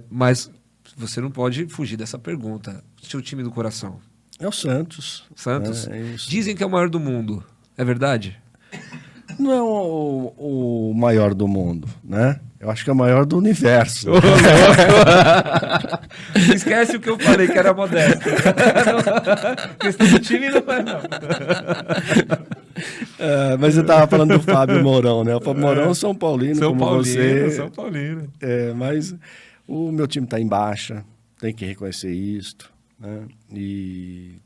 Mas você não pode fugir dessa pergunta. Seu time do coração? É o Santos. Santos? Dizem que é o maior do mundo. É verdade? Não é o maior do mundo, né? Eu acho que é o maior do universo. Esquece o que eu falei, que era modesto. Questão do time não é, não. Mas eu estava falando do Fábio Mourão, né? O Fábio Mourão é São Paulino, como você. São Paulino. Mas o meu time está em baixa, tem que reconhecer isto, né? E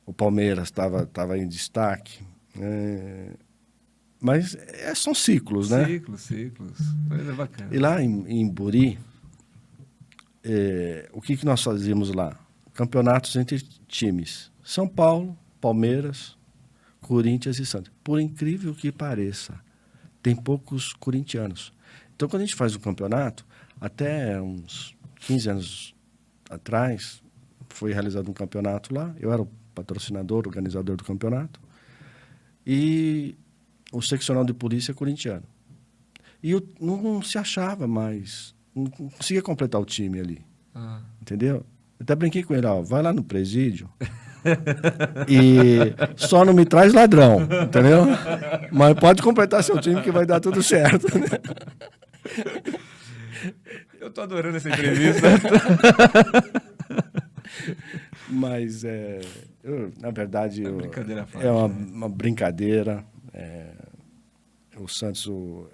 o Palmeiras estava em destaque. Mas são ciclos, né? Ciclos. Coisa bacana. E lá em Buri, o que nós fazíamos lá? Campeonatos entre times. São Paulo, Palmeiras, Corinthians e Santos. Por incrível que pareça, tem poucos corintianos. Então, quando a gente faz o campeonato, até uns 15 anos atrás, foi realizado um campeonato lá. Eu era o patrocinador, organizador do campeonato. E o seccional de polícia corintiano. E eu não se achava mais, não conseguia completar o time ali. Entendeu? Eu até brinquei com ele, vai lá no presídio e só não me traz ladrão, entendeu? Mas pode completar seu time que vai dar tudo certo. Eu tô adorando essa entrevista. Mas, na verdade, é uma brincadeira. O Santos,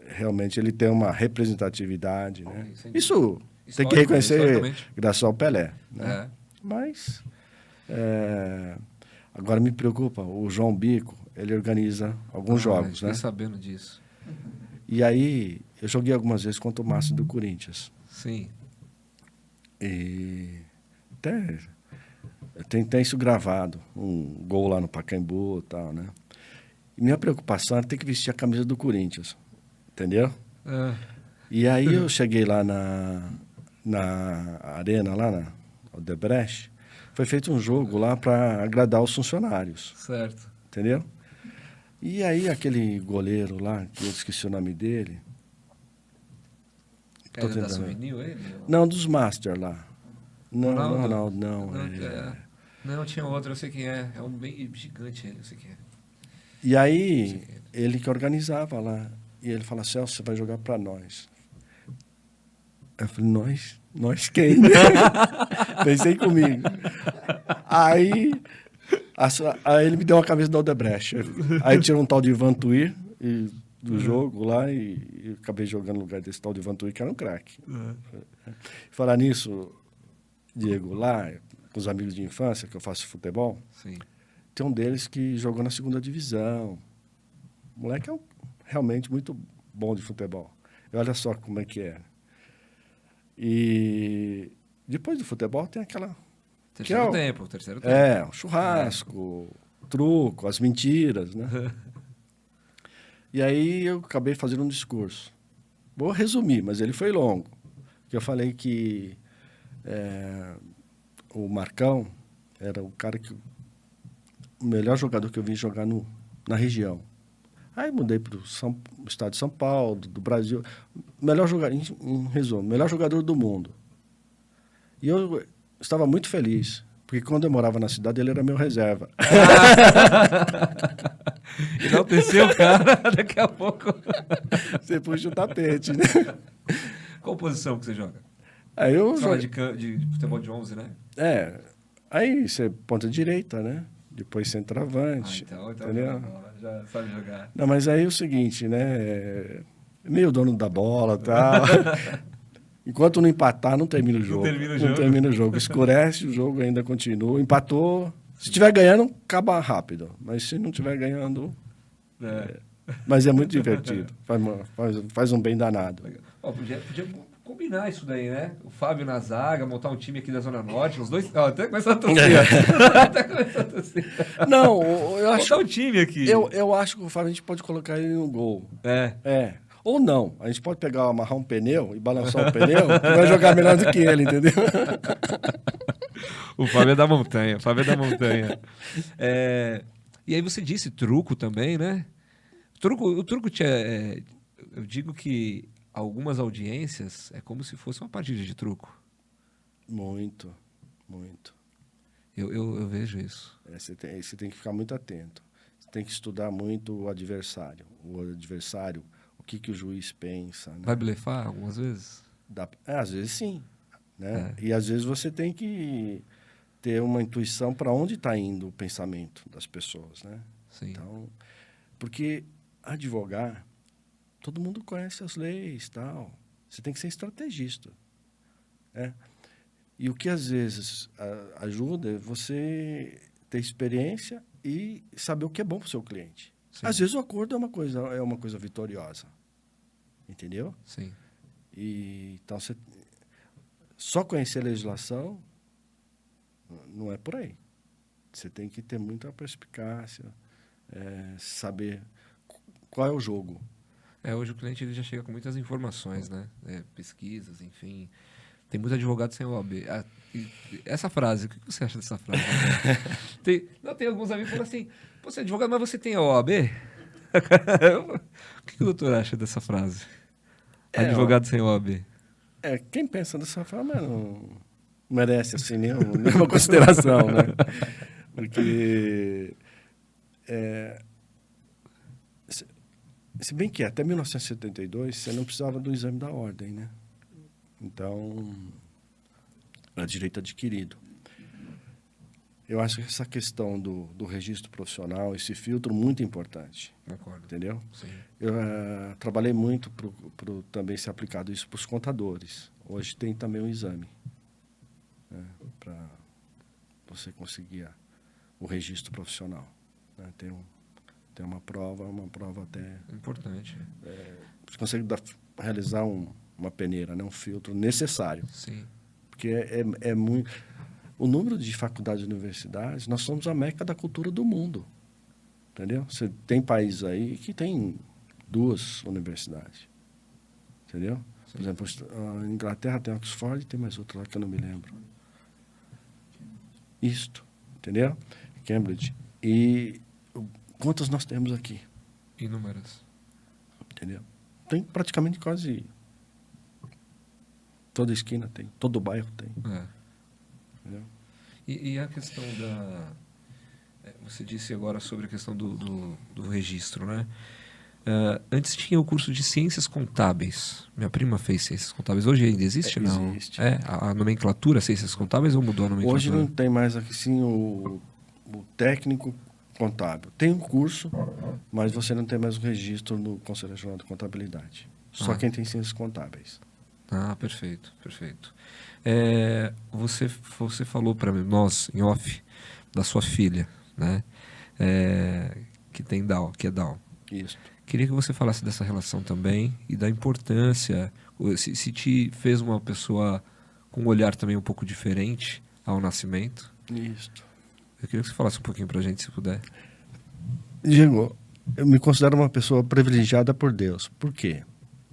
realmente, ele tem uma representatividade. Né? Isso tem que reconhecer graças ao Pelé. Né? Mas, agora me preocupa, o João Bico, ele organiza alguns jogos. Fiquei né? sabendo disso. E aí, eu joguei algumas vezes contra o Márcio do Corinthians. Sim. E até tem isso gravado, um gol lá no Pacaembu e tal, né? E minha preocupação era ter que vestir a camisa do Corinthians, entendeu? E aí eu cheguei lá na arena, lá na Odebrecht, foi feito um jogo lá para agradar os funcionários. Certo. Entendeu? E aí aquele goleiro lá, que eu esqueci o nome dele... Era da Souvenir, ele? Não, dos Master lá. Não. Não, tinha outro, eu sei quem é. É um bem gigante ele, eu sei quem é. E aí, ele que organizava lá. E ele fala, Celso, você vai jogar pra nós. Eu falei, nós? Nós quem? Pensei comigo. Aí ele me deu uma camisa da Odebrecht. Aí tirou um tal de Ivan Tuir do jogo lá e acabei jogando no lugar desse tal de Ivan Tuir, que era um craque. Falar nisso, Diego, lá, com os amigos de infância, que eu faço futebol, Sim. tem um deles que jogou na 2ª divisão. O moleque é realmente muito bom de futebol. E olha só como é que é. E depois do futebol tem aquela... Terceiro tempo. o churrasco, o truco, as mentiras, né? E aí eu acabei fazendo um discurso. Vou resumir, mas ele foi longo. Que eu falei que o Marcão era o cara que... o melhor jogador que eu vi jogar na região. Aí mudei para o estado de São Paulo, do Brasil. Melhor jogador, em resumo, melhor jogador do mundo. E eu estava muito feliz, porque quando eu morava na cidade, ele era meu reserva. Enalteceu o cara, daqui a pouco. Você puxa o tapete, né? Qual posição que você joga? Aí eu Você fala de futebol de 11, né? Aí você ponta direita, né? Depois centroavante. Então entendeu? Já sabe jogar. Não, mas aí é o seguinte, né? Meio dono da bola e tal. Enquanto não empatar, não termina o jogo. Não termina o jogo. Escurece, o jogo ainda continua. Empatou. Se estiver ganhando, acaba rápido. Mas se não estiver ganhando... Mas é muito divertido. Faz um bem danado. Podia combinar isso daí, né? O Fábio na zaga, montar um time aqui da Zona Norte, os dois... até começar a torcer. Não, eu acho... Montar um time aqui. Eu acho que o Fábio, a gente pode colocar ele no gol. Ou não. A gente pode pegar, amarrar um pneu e balançar o pneu, que vai jogar melhor do que ele, entendeu? O Fábio é da montanha. E aí você disse truco também, né? O truco eu digo que algumas audiências é como se fosse uma partida de truco. Muito. Eu vejo isso. Você tem que ficar muito atento. Você tem que estudar muito o adversário. O que o juiz pensa. Né? Vai blefar algumas vezes? Às vezes sim. Né? E às vezes você tem que ter uma intuição para onde está indo o pensamento das pessoas. Né? Sim. Então, porque advogar, todo mundo conhece as leis, tal. Você tem que ser estrategista. E o que às vezes ajuda é você ter experiência e saber o que é bom para o seu cliente. Sim. Às vezes o acordo é uma coisa vitoriosa. Entendeu? Sim. E, então, você só conhecer a legislação não é por aí. Você tem que ter muita perspicácia, saber qual é o jogo. Hoje o cliente ele já chega com muitas informações, né? Pesquisas, enfim. Tem muito advogado sem OAB. Essa frase, o que você acha dessa frase? Tem alguns amigos que falam assim, você é advogado, mas você tem a OAB? O que o doutor acha dessa frase? Advogado sem OAB. Quem pensa dessa forma não merece assim, nenhuma consideração, né? Porque se bem que até 1972 você não precisava do exame da ordem, né? Então, era direito adquirido. Eu acho que essa questão do registro profissional, esse filtro, muito importante. Concordo. Entendeu? Sim. Eu trabalhei muito para também ser aplicado isso para os contadores. Hoje tem também um exame, né, para você conseguir o registro profissional. Né? Tem uma prova até... Importante. Você consegue realizar uma peneira, né, um filtro necessário. Sim. Porque é muito... O número de faculdades e universidades, nós somos a meca da cultura do mundo. Entendeu? Você tem países aí que tem 2 universidades. Entendeu? Sim. Por exemplo, a Inglaterra tem Oxford e tem mais outra lá que eu não me lembro. Isto. Entendeu? Cambridge. E quantas nós temos aqui? Inúmeras. Entendeu? Tem praticamente quase... Toda esquina tem. Todo bairro tem. Entendeu? E a questão da... Você disse agora sobre a questão do registro, né? Antes tinha o curso de Ciências Contábeis. Minha prima fez Ciências Contábeis. Hoje ainda existe, não? Existe. A nomenclatura Ciências Contábeis ou mudou a nomenclatura? Hoje não tem mais assim o técnico contábil. Tem um curso, mas você não tem mais o registro no Conselho Nacional de Contabilidade. Só quem tem Ciências Contábeis. Perfeito, perfeito. Você falou para nós, em off, da sua filha, né? Que é Down. Isso. Queria que você falasse dessa relação também e da importância, se te fez uma pessoa com um olhar também um pouco diferente ao nascimento. Isso. Eu queria que você falasse um pouquinho pra gente, se puder. Diego, eu me considero uma pessoa privilegiada por Deus. Por quê?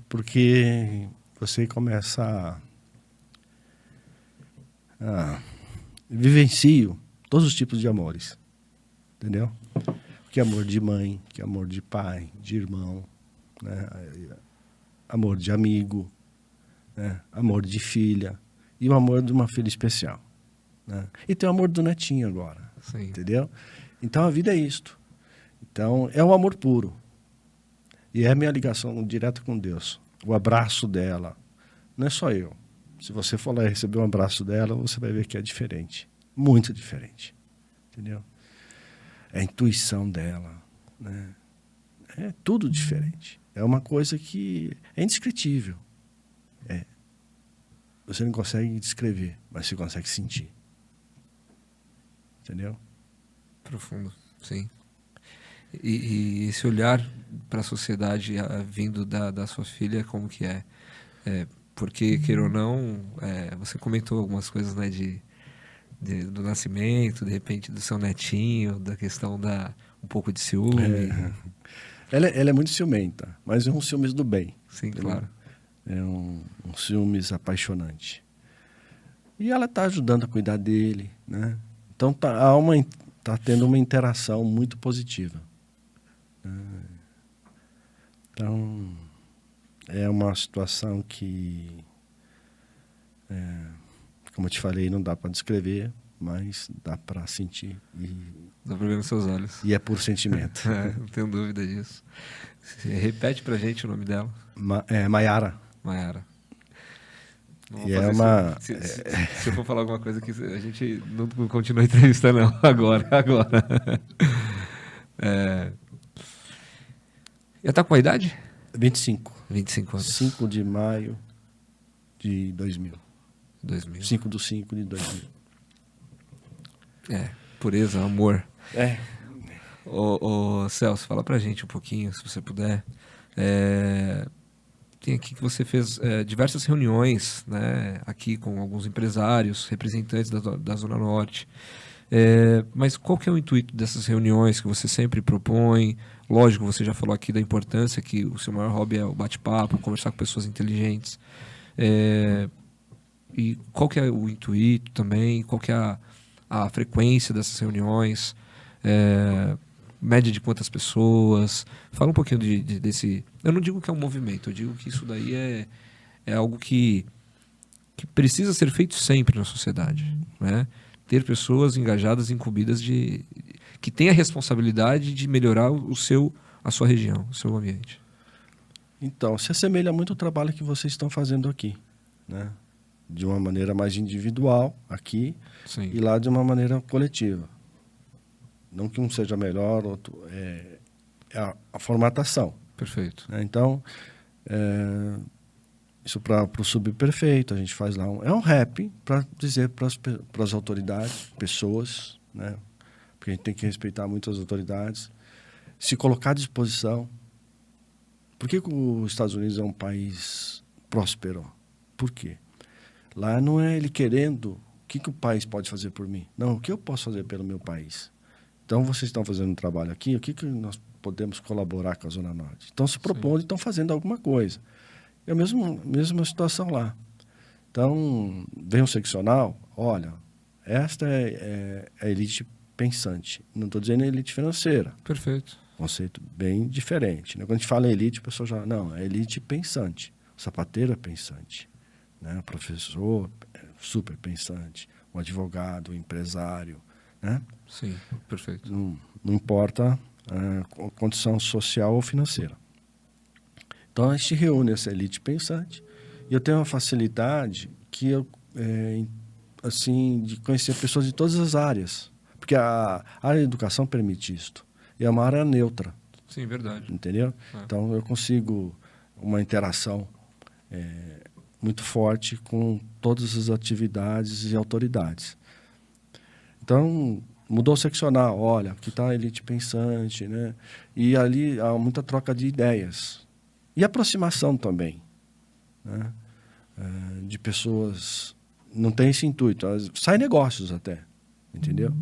Porque você começa vivencio todos os tipos de amores. Entendeu? Que amor de mãe, que amor de pai, de irmão, né? Amor de amigo, né? Amor de filha e o amor de uma filha especial. Né? E tem o amor do netinho agora. Sim. Entendeu? Então a vida é isto. Então é o amor puro. E é a minha ligação direta com Deus. O abraço dela. Não é só eu. Se você for lá e receber um abraço dela, você vai ver que é diferente. Muito diferente. Entendeu? É a intuição dela. Né? É tudo diferente. É uma coisa que é indescritível. Você não consegue descrever, mas você consegue sentir. Entendeu? Profundo, sim. E esse olhar para a sociedade vindo da sua filha, como que é? Porque, queira ou não, você comentou algumas coisas, né, do nascimento, de repente do seu netinho, da questão um pouco de ciúme. Ela é muito ciumenta, mas é um ciúmes do bem. Sim, entendeu? claro. É um ciúmes apaixonante. E ela está ajudando a cuidar dele, né? Então tá tendo uma interação muito positiva. Então é uma situação que, como eu te falei, não dá para descrever, mas dá para sentir. Dá para ver nos seus olhos. E é por sentimento. Não tenho dúvida disso. Repete pra gente o nome dela. Maiara. Maiara. E é uma... Se eu for falar alguma coisa que a gente não continua a entrevista, não. Agora. Já tá com a idade? 25. 25 anos. 5 de maio de 2000. 2000. 5 de 5 de 2000. Pureza, amor. É. Ô, Celso, fala pra gente um pouquinho, se você puder. Tem aqui que você fez diversas reuniões, né, aqui com alguns empresários, representantes da Zona Norte. Mas qual que é o intuito dessas reuniões que você sempre propõe? Lógico, você já falou aqui da importância que o seu maior hobby é o bate-papo, conversar com pessoas inteligentes. E qual que é o intuito também? Qual que é a frequência dessas reuniões? Média de quantas pessoas? Fala um pouquinho desse... Eu não digo que é um movimento, eu digo que isso daí é algo que precisa ser feito sempre na sociedade, né? Ter pessoas engajadas, incumbidas que têm a responsabilidade de melhorar a sua região, o seu ambiente. Então, se assemelha muito ao trabalho que vocês estão fazendo aqui, né? De uma maneira mais individual aqui. Sim. E lá de uma maneira coletiva. Não que um seja melhor, outro é a formatação. Perfeito. Né? Então, isso para o subprefeito, a gente faz lá um rap para dizer para as autoridades, pessoas, né? Porque a gente tem que respeitar muito as autoridades, se colocar à disposição. Por que os Estados Unidos é um país próspero? Por quê? Lá não é ele querendo o que o país pode fazer por mim. Não, o que eu posso fazer pelo meu país? Então, vocês estão fazendo um trabalho aqui, o que nós podemos colaborar com a Zona Norte? Estão se propondo e estão fazendo alguma coisa. É a mesma situação lá. Então, vem um seccional, olha, esta é a elite pensante. Não estou dizendo elite financeira. Perfeito. Conceito bem diferente. Né? Quando a gente fala elite, o pessoal já... Não, é elite pensante. O sapateiro é pensante. Né? O professor é super pensante. O advogado, o empresário... Né? Sim, perfeito. Não importa a condição social ou financeira. Então, a gente reúne essa elite pensante e eu tenho uma facilidade assim, de conhecer pessoas de todas as áreas, porque a área de educação permite isto. E é uma área neutra. Sim, verdade. Entendeu? Então, eu consigo uma interação muito forte com todas as atividades e autoridades. Então, mudou o seccional, olha, aqui está a elite pensante, né? E ali há muita troca de ideias. E aproximação também, né? De pessoas, não tem esse intuito, sai negócios até, entendeu?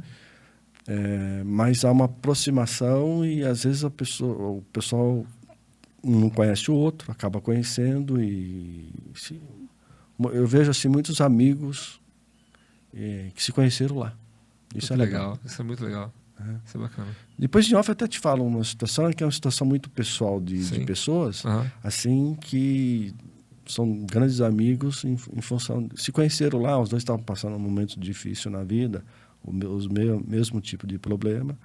Mas há uma aproximação e às vezes o pessoal não conhece o outro, acaba conhecendo eu vejo assim muitos amigos que se conheceram lá. Isso é legal. Isso é muito legal. Isso é bacana. Depois de off eu até te falo uma situação que é uma situação muito pessoal de pessoas, assim, que são grandes amigos em função... Se conheceram lá, os dois estavam passando um momento difícil na vida, mesmo tipo de problema,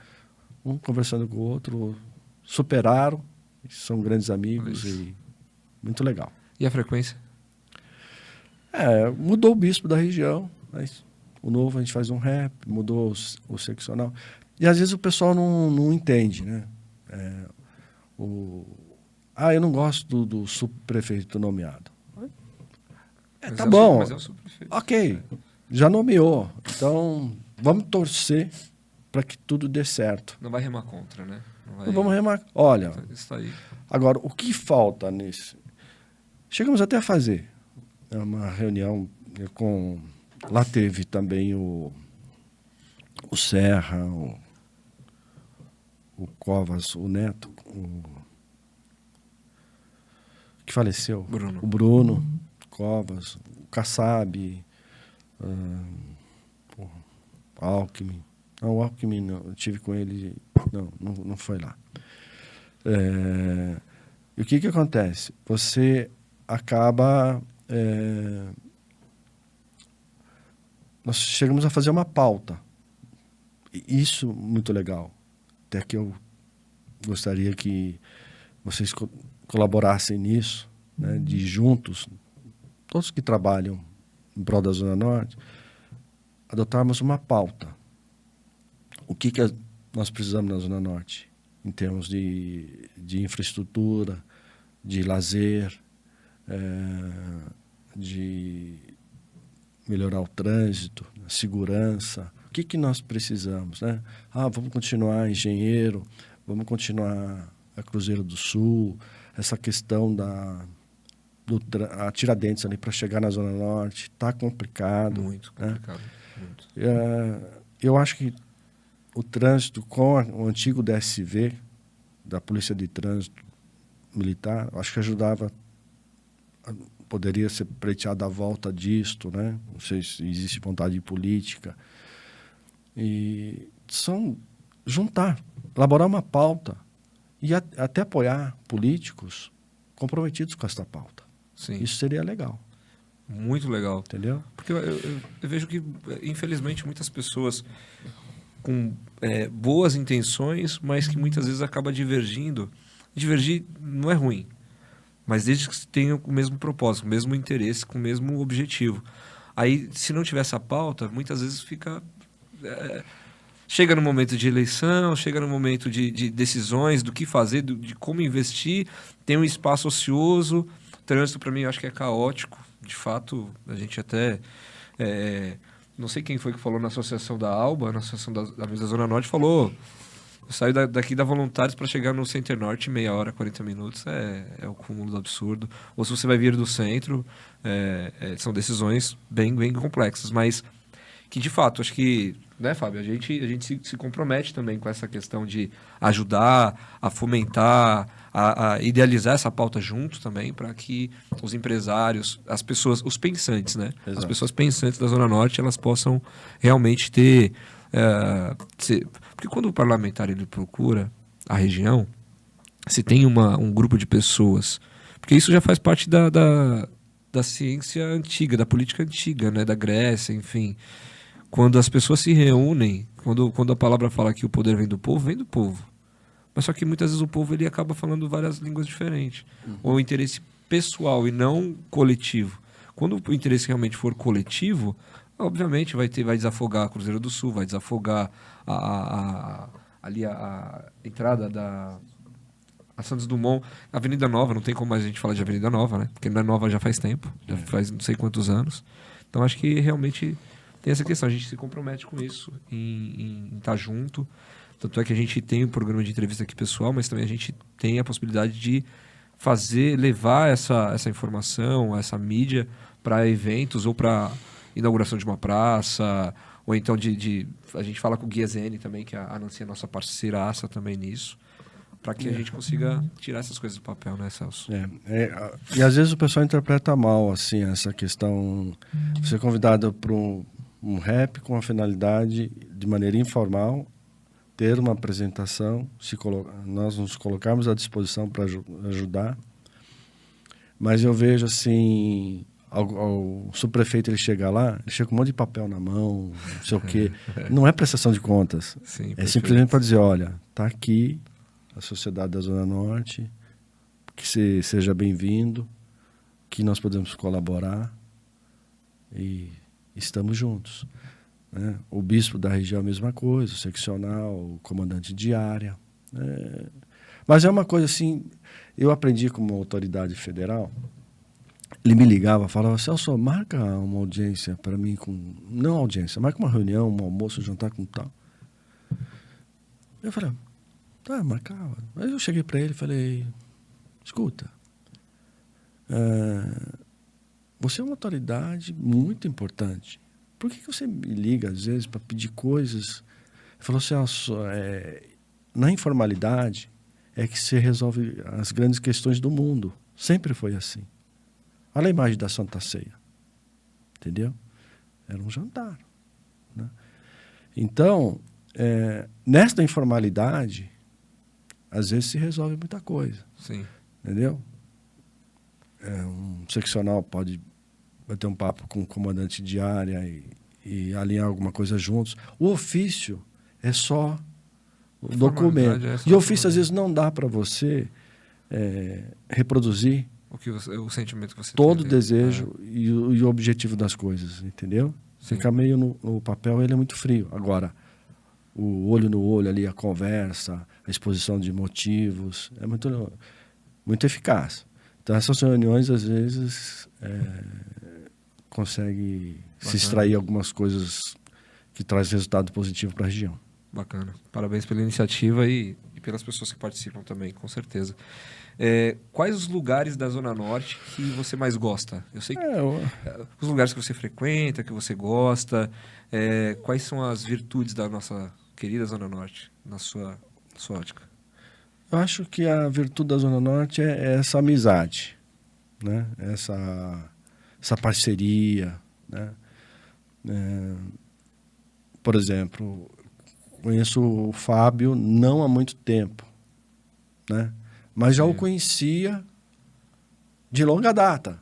um conversando com o outro, superaram, são grandes amigos e muito legal. E a frequência? Mudou o bispo da região, mas... O novo a gente faz um rap, mudou o seccional. E às vezes o pessoal não entende, né? Eu não gosto do subprefeito nomeado. Tá bom. Mas é o subprefeito. Ok, já nomeou. Então, vamos torcer para que tudo dê certo. Não vai remar contra, né? Não vamos remar. Olha, isso aí. Agora, o que falta nisso? Chegamos até a fazer uma reunião com... Lá teve também o Serra, o Covas, o Neto, que faleceu. Bruno. O Bruno Covas, o Kassab, Alckmin. Não, o Alckmin não, eu tive com ele, não foi lá. E o que acontece? Você acaba... nós chegamos a fazer uma pauta. E isso muito legal. Até que eu gostaria que vocês colaborassem nisso, né, de juntos, todos que trabalham em prol da Zona Norte, adotarmos uma pauta. O que nós precisamos na Zona Norte? em termos de infraestrutura, de lazer, de melhorar o trânsito, a segurança. O que nós precisamos, né? Vamos continuar Engenheiro, vamos continuar a Cruzeiro do Sul, essa questão a Tiradentes ali para chegar na Zona Norte, está complicado. Muito complicado. Né? Muito. Eu acho que o trânsito com o antigo DSV, da Polícia de Trânsito Militar, acho que ajudava, poderia ser pleiteada a volta disto, né? Não sei se existe vontade política. E juntar, elaborar uma pauta e até apoiar políticos comprometidos com esta pauta. Sim. Isso seria legal. Muito legal. Entendeu? Porque eu vejo que, infelizmente, muitas pessoas com boas intenções, mas que muitas vezes acaba divergindo. Divergir não é ruim, mas desde que tenham o mesmo propósito, o mesmo interesse, com o mesmo objetivo. Aí, se não tiver essa pauta, muitas vezes fica... chega no momento de eleição, chega no momento de decisões, do que fazer, de como investir, tem um espaço ocioso. O trânsito, para mim, eu acho que é caótico. De fato, a gente até... não sei quem foi que falou na Associação da ALBA, na Associação da Mesa Zona Norte, falou... Eu saio daqui da Voluntários para chegar no Center Norte em meia hora, 40 minutos, é o cúmulo do absurdo. Ou se você vai vir do centro, são decisões bem, bem complexas, mas que de fato, acho que, né, Fábio, a gente se compromete também com essa questão de ajudar, a fomentar, a idealizar essa pauta junto também, para que os empresários, as pessoas, os pensantes, né? Exato. As pessoas pensantes da Zona Norte, elas possam realmente ter... porque quando o parlamentar ele procura a região, se tem um grupo de pessoas, porque isso já faz parte da ciência antiga, da política antiga, né, da Grécia, enfim, quando as pessoas se reúnem, quando a palavra fala que o poder vem do povo, mas só que muitas vezes o povo ele acaba falando várias línguas diferentes, ou interesse pessoal e não coletivo. Quando o interesse realmente for coletivo, obviamente vai desafogar a Cruzeiro do Sul, vai desafogar ali a entrada a Santos Dumont, a Avenida Nova, não tem como mais a gente falar de Avenida Nova, né? Porque não é nova já faz tempo, já faz não sei quantos anos. Então acho que realmente tem essa questão, a gente se compromete com isso, em estar junto. Tanto é que a gente tem um programa de entrevista aqui pessoal, mas também a gente tem a possibilidade de levar essa informação, essa mídia para eventos ou para inauguração de uma praça, ou então a gente fala com o Guia ZN também, que a Nancy é nossa parceiraça também nisso, para que a gente consiga tirar essas coisas do papel, né, Celso? E às vezes o pessoal interpreta mal, assim, essa questão. Você é convidado para um rap com a finalidade, de maneira informal, ter uma apresentação, nós nos colocarmos à disposição para ajudar. Mas eu vejo, assim... O subprefeito ele chega lá, ele chega com um monte de papel na mão, não sei o quê. Não é prestação de contas. Sim, é simplesmente para dizer, olha, está aqui a Sociedade da Zona Norte, que seja bem-vindo, que nós podemos colaborar e estamos juntos. Né? O bispo da região é a mesma coisa, o seccional, o comandante de área. Mas é uma coisa assim, eu aprendi como autoridade federal. Ele me ligava, falava, Celso, marca uma audiência para mim, não audiência, marca uma reunião, um almoço, um jantar com tal. Eu falei, tá, marcava. Aí eu cheguei para ele e falei, escuta, você é uma autoridade muito importante. Por que você me liga às vezes para pedir coisas? Ele falou, Celso, na informalidade é que se resolve as grandes questões do mundo. Sempre foi assim. Olha a imagem da Santa Ceia. Entendeu? Era um jantar. Né? Então, nesta informalidade, às vezes se resolve muita coisa. Sim. Entendeu? Um seccional pode bater um papo com o comandante de área e alinhar alguma coisa juntos. O ofício é só o documento. E o ofício, às vezes, não dá para você reproduzir o sentimento que você todo tem, o desejo e o objetivo das coisas, entendeu? Sim. Fica meio no papel, ele é muito frio. Agora, o olho no olho ali, a conversa, a exposição de motivos, é muito eficaz. Então, essas reuniões, às vezes, consegue se extrair algumas coisas que traz resultado positivo para a região. Bacana. Parabéns pela iniciativa e pelas pessoas que participam também, com certeza. Quais os lugares da Zona Norte que você mais gosta? Eu sei que os lugares que você frequenta, que você gosta, quais são as virtudes da nossa querida Zona Norte, na sua ótica? Eu acho que a virtude da Zona Norte é essa amizade, né? Essa parceria, né? Por exemplo, conheço o Fábio não há muito tempo, né? Mas já o conhecia de longa data,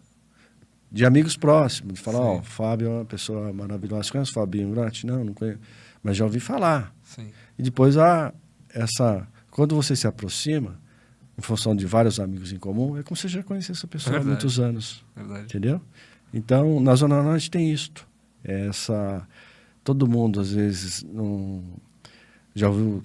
de amigos próximos, de falar, o Fábio é uma pessoa maravilhosa. Você conhece o Fabinho Grant? Não conheço, mas já ouvi falar. Sim. E depois quando você se aproxima, em função de vários amigos em comum, é como se você já conhecesse essa pessoa há muitos anos. Verdade. Entendeu? Então, na Zona Norte tem isto. Todo mundo, às vezes, já ouviu...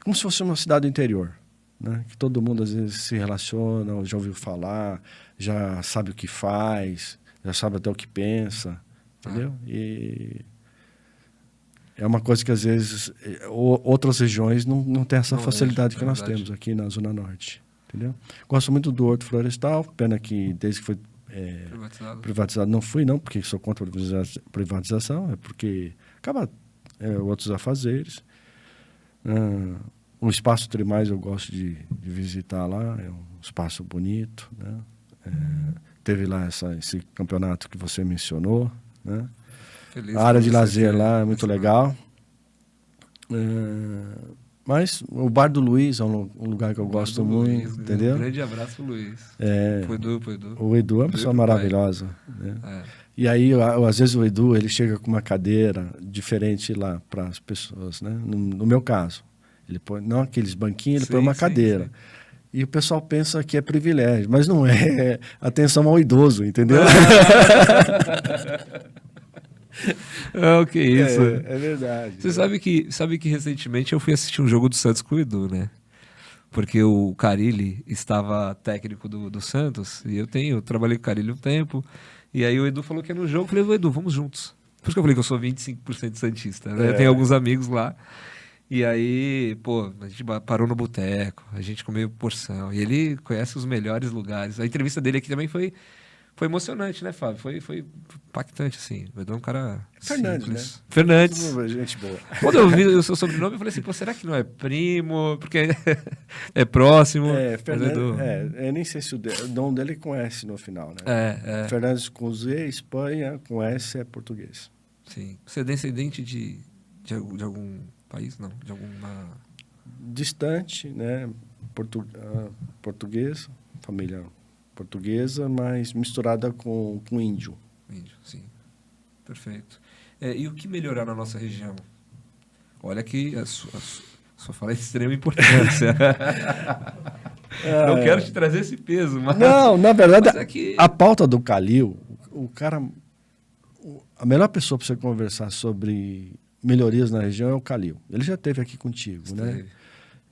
Como se fosse uma cidade do interior, né? Que todo mundo, às vezes, se relaciona, já ouviu falar, já sabe o que faz, já sabe até o que pensa. Entendeu? E... é uma coisa que, às vezes, outras regiões não têm essa facilidade que nós temos aqui na Zona Norte. Entendeu? Gosto muito do Horto Florestal, pena que desde que foi privatizado não fui, não, porque sou contra a privatização, é porque acaba outros afazeres. O Espaço Trimais eu gosto de visitar lá, é um espaço bonito, né? Teve lá esse campeonato que você mencionou, né? A área de lazer lá é muito legal. Mas o Bar do Luiz é um lugar que eu gosto muito, entendeu? Um grande abraço pro Luiz. Pro Edu. O Edu é uma pessoa maravilhosa, né? E aí, às vezes, o Edu ele chega com uma cadeira diferente lá para as pessoas, né? No meu caso, ele põe não aqueles banquinhos, ele põe uma cadeira. Sim. E o pessoal pensa que é privilégio, mas não é. Atenção ao idoso, entendeu? Que isso. É verdade. Você sabe que recentemente eu fui assistir um jogo do Santos com o Edu, né? Porque o Carille estava técnico do Santos, e eu trabalhei com o Carille um tempo, e aí o Edu falou que ia no jogo, eu falei, Edu, vamos juntos. Por isso que eu falei que eu sou 25% santista, né? Eu tenho alguns amigos lá, e aí, a gente parou no boteco, a gente comeu porção, e ele conhece os melhores lugares. A entrevista dele aqui também foi emocionante, né, Fábio? Foi impactante, assim. O Edu é um cara Fernandes, simples. né? Fernandes. Gente boa. Quando eu vi o seu sobrenome, eu falei assim, será que não é primo? Porque é próximo. Fernandes, eu nem sei se o nome dele com S no final, né? Fernandes com Z, Espanha, com S é português. Sim. Você é descendente de algum país? Não, de alguma... Distante, né? Português, família portuguesa, mas misturada com índio. Índio, sim. Perfeito. E o que melhorar na nossa região? Olha que a sua fala é de extrema importância. Não quero te trazer esse peso, mas... Não, na verdade, a pauta do Calil, a melhor pessoa para você conversar sobre melhorias na região é o Calil. Ele já esteve aqui contigo, né?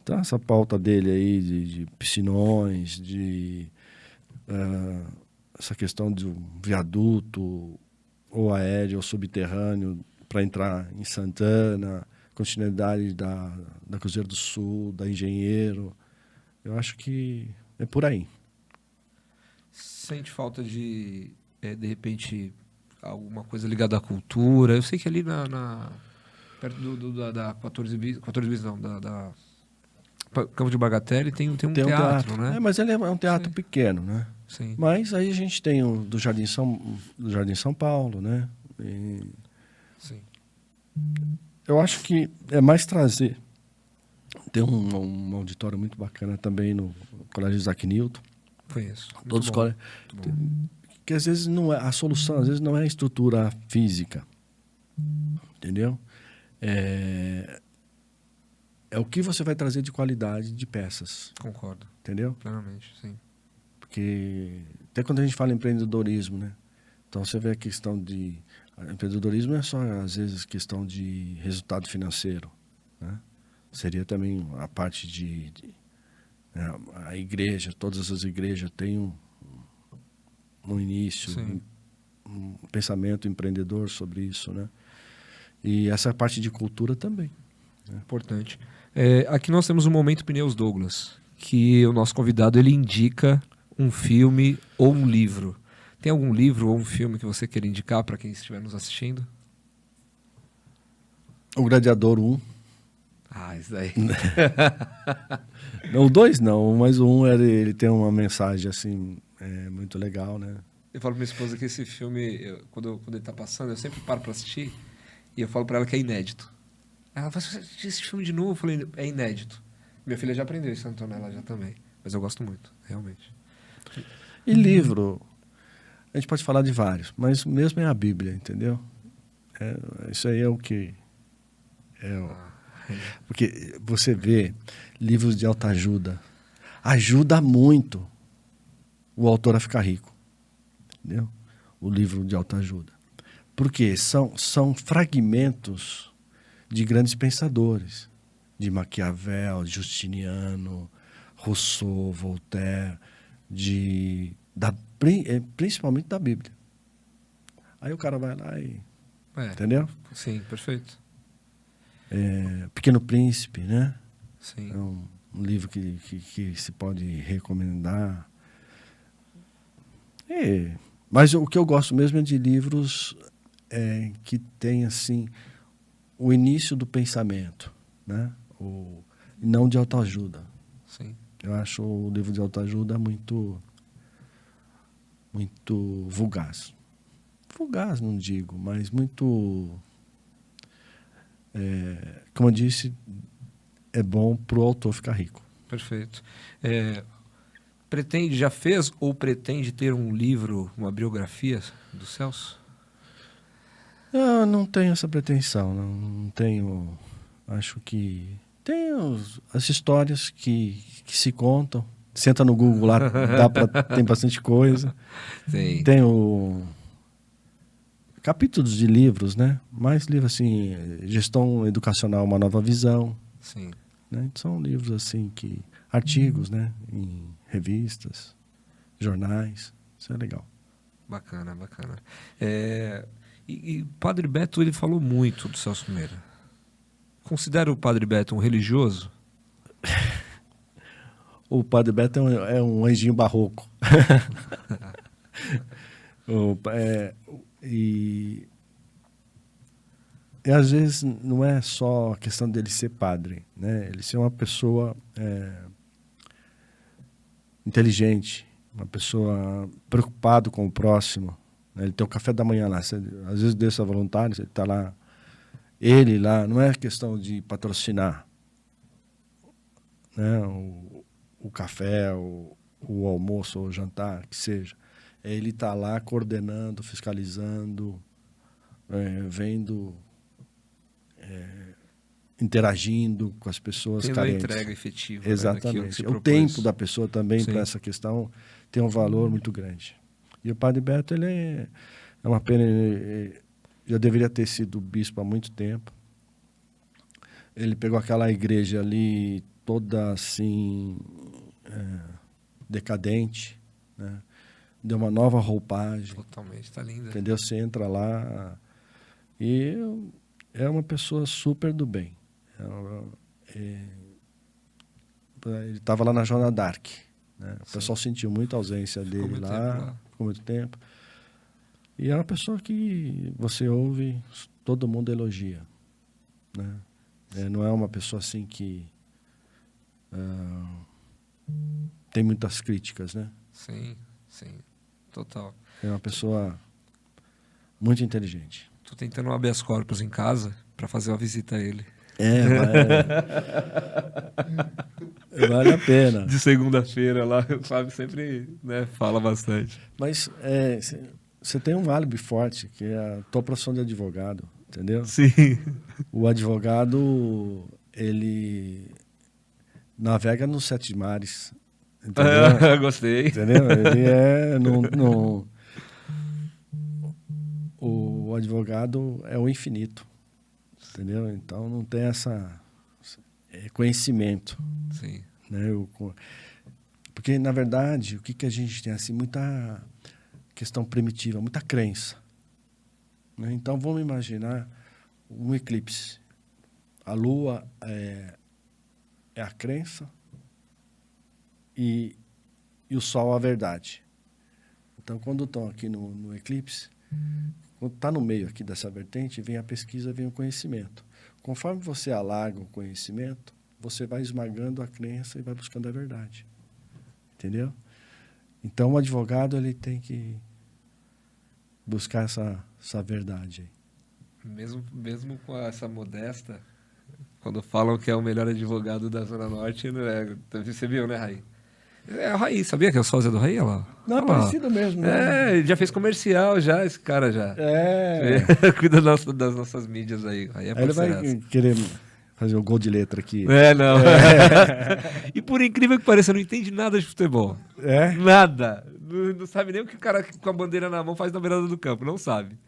Então, essa pauta dele aí de piscinões, essa questão do viaduto ou aéreo ou subterrâneo para entrar em Santana, continuidade da Cruzeiro do Sul, da Engenheiro, eu acho que é por aí. Sente falta de repente, alguma coisa ligada à cultura? Eu sei que ali perto da 14 bis não, da Campo de Bagatelle tem um teatro, né? Mas ele é um teatro pequeno, né? Sim. Mas aí a gente tem o do Jardim São Paulo, né? Sim. Eu acho que é mais trazer. Tem um auditório muito bacana também no Colégio Isaac Newton. Conheço. Todos os colégios. Que às vezes não é a solução, às vezes não é a estrutura física. Entendeu? É o que você vai trazer de qualidade de peças. Concordo. Entendeu? Plenamente, sim. Porque até quando a gente fala em empreendedorismo, né? Então você vê a questão de... Empreendedorismo não é só, às vezes, questão de resultado financeiro, né? Seria também a parte né, a igreja, todas as igrejas têm um início, um pensamento empreendedor sobre isso, né? E essa parte de cultura também. Importante. Aqui nós temos o Momento Pneus Douglas, que o nosso convidado ele indica um filme ou um livro. Tem algum livro ou um filme que você queira indicar para quem estiver nos assistindo? O Gladiador 1. Ah, isso daí. Não, o 2 não, mas o 1 ele tem uma mensagem assim muito legal, né? Eu falo pra minha esposa que esse filme, quando ele tá passando, eu sempre paro pra assistir e eu falo pra ela que é inédito. Ela fala, você assistiu esse filme de novo? Eu falei, é inédito. Minha filha já aprendeu isso, a Antonella já também. Mas eu gosto muito, realmente. E livro, a gente pode falar de vários, mas mesmo é a Bíblia, entendeu? Isso aí é o que... Porque você vê livros de autoajuda, ajuda muito o autor a ficar rico, entendeu? O livro de autoajuda. Porque são fragmentos de grandes pensadores, de Maquiavel, Justiniano, Rousseau, Voltaire, principalmente da Bíblia. Aí o cara vai lá e... entendeu? Sim, perfeito. Pequeno Príncipe, né? Sim. É um livro que se pode recomendar. Mas o que eu gosto mesmo é de livros que tem assim o início do pensamento, né? Não de autoajuda. Sim. Eu acho o livro de autoajuda muito vulgar. Vulgar não digo, mas muito... como eu disse, é bom para o autor ficar rico. Perfeito. Já fez ou pretende ter um livro, uma biografia do Celso? Eu não tenho essa pretensão, não tenho... Acho que tem as histórias que se contam. Senta no Google lá, tem bastante coisa. Tem. Tem capítulos de livros, né? Mais livros assim, Gestão Educacional, Uma Nova Visão. Sim. Né? São livros assim artigos, né? Em revistas, jornais. Isso é legal. Bacana. E Padre Beto, ele falou muito do Celso Meira. Considera o Padre Beto um religioso? O Padre Beto é um anjinho barroco. E às vezes não é só a questão dele ser padre, né? Ele ser uma pessoa inteligente, uma pessoa preocupada com o próximo, né? Ele tem o café da manhã lá, às vezes desce a voluntário, ele está lá, não é questão de patrocinar, né? O café, o almoço ou o jantar, que seja. Ele está lá coordenando, fiscalizando, vendo, interagindo com as pessoas carentes. Tendo a entrega efetiva. Exatamente. Né, o tempo da pessoa também para essa questão tem um valor muito grande. E o Padre Beto, ele é uma pena, ele já deveria ter sido bispo há muito tempo. Ele pegou aquela igreja ali toda assim, decadente, né? Deu uma nova roupagem. Totalmente, tá linda. Entendeu? Você entra lá e é uma pessoa super do bem. Ele estava lá na Joana d'Arc, né? O pessoal sentiu muita ausência dele lá, ficou muito tempo. E é uma pessoa que você ouve, todo mundo elogia, né? Não é uma pessoa assim que tem muitas críticas, né? Sim. Total. É uma pessoa muito inteligente. Tô tentando um habeas corpus em casa para fazer uma visita a ele. Vale a pena. De segunda-feira lá, o Fábio sempre, né, fala bastante. Mas você tem um álibi forte, que é a tua profissão de advogado, entendeu? Sim. O advogado, ele navega nos 7 mares. Entendeu? Gostei. Entendeu? Ele o advogado é o infinito. Entendeu? Então não tem essa conhecimento. Sim. Né? Porque, na verdade, o que a gente tem? Assim, muita questão primitiva, muita crença. Né? Então, vamos imaginar um eclipse. A Lua é a crença e o Sol a verdade. Então, quando estão aqui no eclipse, quando está no meio aqui dessa vertente, vem a pesquisa, vem o conhecimento. Conforme você alarga o conhecimento, você vai esmagando a crença e vai buscando a verdade. Entendeu? Então, o advogado ele tem que buscar essa verdade aí. Mesmo com essa modesta, quando falam que é o melhor advogado da Zona Norte, não é, você viu, né, Raí? É o Raí, sabia que é o sósia do Raí? Olha lá. Não, é Olha lá. parecido mesmo. Né? Ele já fez comercial, já, esse cara já. Cuida das nossas mídias aí. Aí ele vai querer fazer o gol de letra aqui. Não. E por incrível que pareça, não entende nada de futebol. Nada. Não sabe nem o que o cara com a bandeira na mão faz na beirada do campo, não sabe.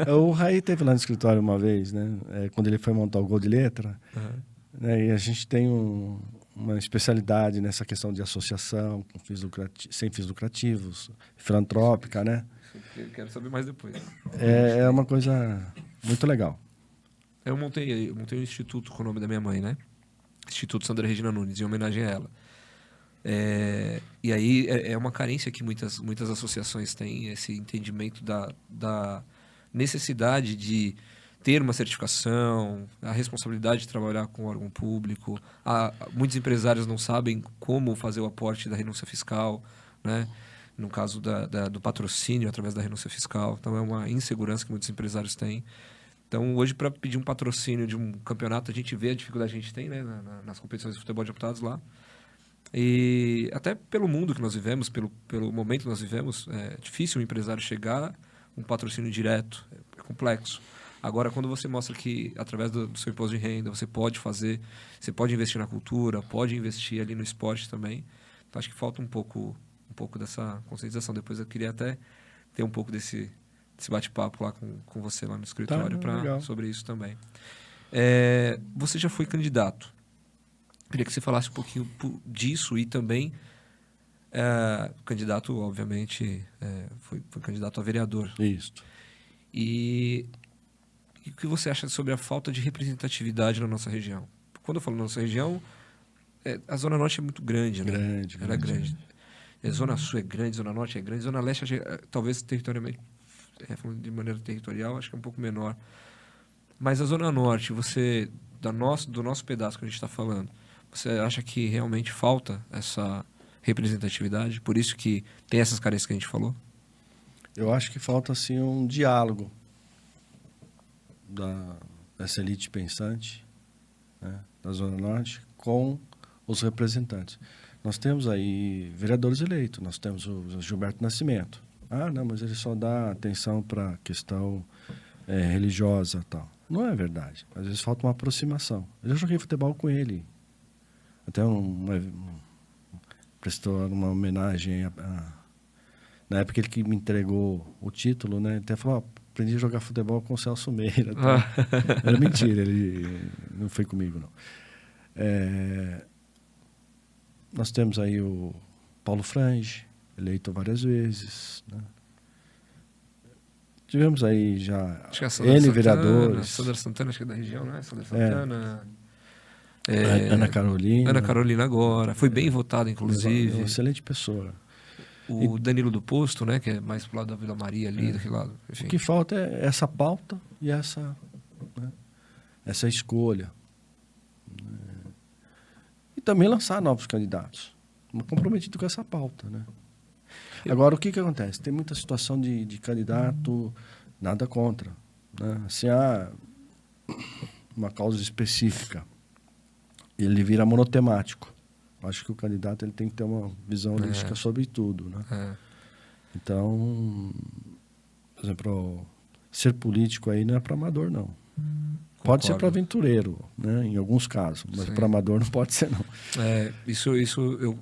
O Raí teve lá no escritório uma vez, né? Quando ele foi montar o gol de letra. Né? E a gente tem uma especialidade nessa questão de associação com sem fins lucrativos, filantrópica, né? Eu quero saber mais depois. É uma coisa muito legal. Eu montei um instituto com o nome da minha mãe, né? Instituto Sandra Regina Nunes, em homenagem a ela. E aí é uma carência que muitas associações têm, esse entendimento da necessidade de ter uma certificação, a responsabilidade de trabalhar com órgão público. Muitos empresários não sabem como fazer o aporte da renúncia fiscal, né? No caso do patrocínio através da renúncia fiscal. Então, é uma insegurança que muitos empresários têm. Então, hoje, para pedir um patrocínio de um campeonato, a gente vê a dificuldade que a gente tem, né? Nas competições de futebol de amputados lá. E até pelo mundo que nós vivemos, pelo momento que nós vivemos, é difícil um empresário chegar um patrocínio direto, é complexo. Agora, quando você mostra que, através do seu imposto de renda, você pode investir na cultura, pode investir ali no esporte também. Então, acho que falta um pouco dessa conscientização. Depois eu queria até ter um pouco desse bate-papo lá com você lá no escritório sobre isso também. Você já foi candidato. Queria que você falasse um pouquinho disso e também candidato, obviamente, foi candidato a vereador. Isso. E o que você acha sobre a falta de representatividade na nossa região? Quando eu falo nossa região, a Zona Norte é muito grande, né? Ela é grande. Zona Sul é grande, Zona Norte é grande. Zona Leste, talvez territorialmente, falando de maneira territorial, acho que é um pouco menor. Mas a Zona Norte, do nosso pedaço que a gente está falando, você acha que realmente falta essa representatividade? Por isso que tem essas carências que a gente falou? Eu acho que falta, assim, um diálogo dessa elite pensante, né, da Zona Norte com os representantes. Nós temos aí vereadores eleitos, nós temos o Gilberto Nascimento. Não, mas ele só dá atenção para a questão religiosa e tal. Não é verdade. Às vezes falta uma aproximação. Eu já joguei futebol com ele. Até prestou uma homenagem na época ele que me entregou o título, né? Ele até falou, aprendi a jogar futebol com o Celso Meira. Era mentira, ele não foi comigo, não. Nós temos aí o Paulo Frange, eleito várias vezes, né? Tivemos aí já N vereadores. Sandra Santana, acho que é da região, né? Sandra Santana. Ana Carolina. Ana Carolina agora. Foi bem votada, inclusive. É uma excelente pessoa. O Danilo do Posto, né? Que é mais pro lado da Vila Maria ali, daquele lado. Enfim. O que falta é essa pauta e essa escolha. E também lançar novos candidatos. Comprometido com essa pauta, né? Agora, o que acontece? Tem muita situação de candidato, nada contra. Né? Assim, uma causa específica. Ele vira monotemático. Acho que o candidato ele tem que ter uma visão holística sobre tudo. Né? Então, por exemplo, ser político aí não é para amador, não. Pode ser para aventureiro, né? Em alguns casos, mas para amador não pode ser, não. Isso eu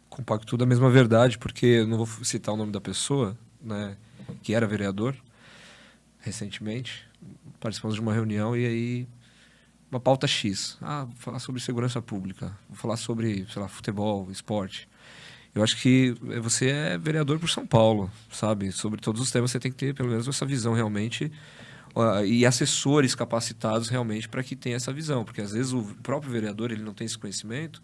compacto da mesma verdade, porque eu não vou citar o nome da pessoa, né, que era vereador recentemente. Participamos de uma reunião e aí uma pauta X. Vou falar sobre segurança pública, vou falar sobre, sei lá, futebol, esporte. Eu acho que você é vereador por São Paulo, sabe? Sobre todos os temas você tem que ter pelo menos essa visão realmente e assessores capacitados realmente para que tenha essa visão. Porque às vezes o próprio vereador ele não tem esse conhecimento,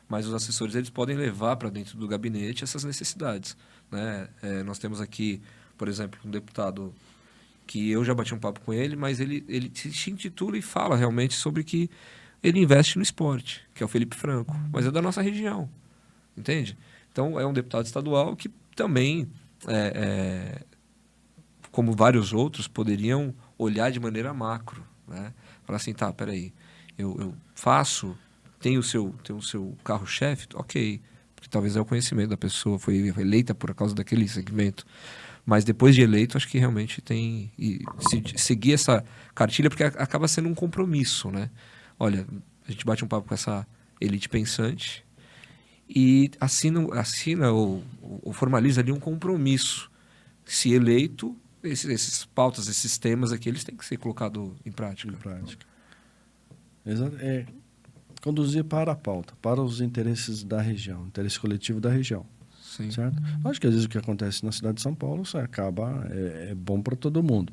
mas os assessores eles podem levar para dentro do gabinete essas necessidades, né? Nós temos aqui, por exemplo, um deputado que eu já bati um papo com ele, mas ele se intitula e fala realmente sobre que ele investe no esporte, que é o Felipe Franco, mas é da nossa região, entende? Então, é um deputado estadual que também, como vários outros, poderiam olhar de maneira macro, né? Falar assim, tá, peraí, eu faço, tem o seu carro-chefe, ok, porque talvez é o conhecimento da pessoa, foi eleita por causa daquele segmento, mas depois de eleito, acho que realmente tem seguir essa cartilha, porque acaba sendo um compromisso, né? Olha, a gente bate um papo com essa elite pensante e assina ou formaliza ali um compromisso. Se eleito, esses pautas, esses temas aqui, eles têm que ser colocados em prática. Exato. Conduzir para a pauta, para os interesses da região, interesse coletivo da região. Sim. Certo? Acho que às vezes o que acontece na cidade de São Paulo acaba é bom para todo mundo,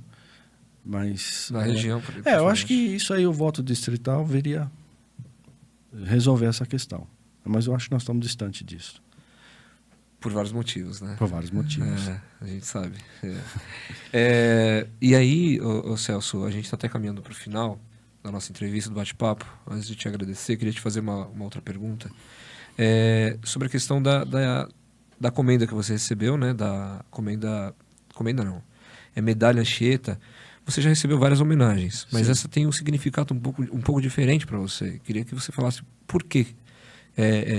mas na região. Eu acho que isso aí o voto distrital viria resolver essa questão, mas eu acho que nós estamos distante disso. Por vários motivos, né? Por vários motivos. A gente sabe. E aí, Celso, a gente está até caminhando para o final da nossa entrevista, do bate-papo. Antes de te agradecer, queria te fazer uma outra pergunta. Sobre a questão da comenda que você recebeu, né? Da comenda não. Medalha Anchieta. Você já recebeu várias homenagens, mas Sim. essa tem um significado um pouco diferente para você. Queria que você falasse por que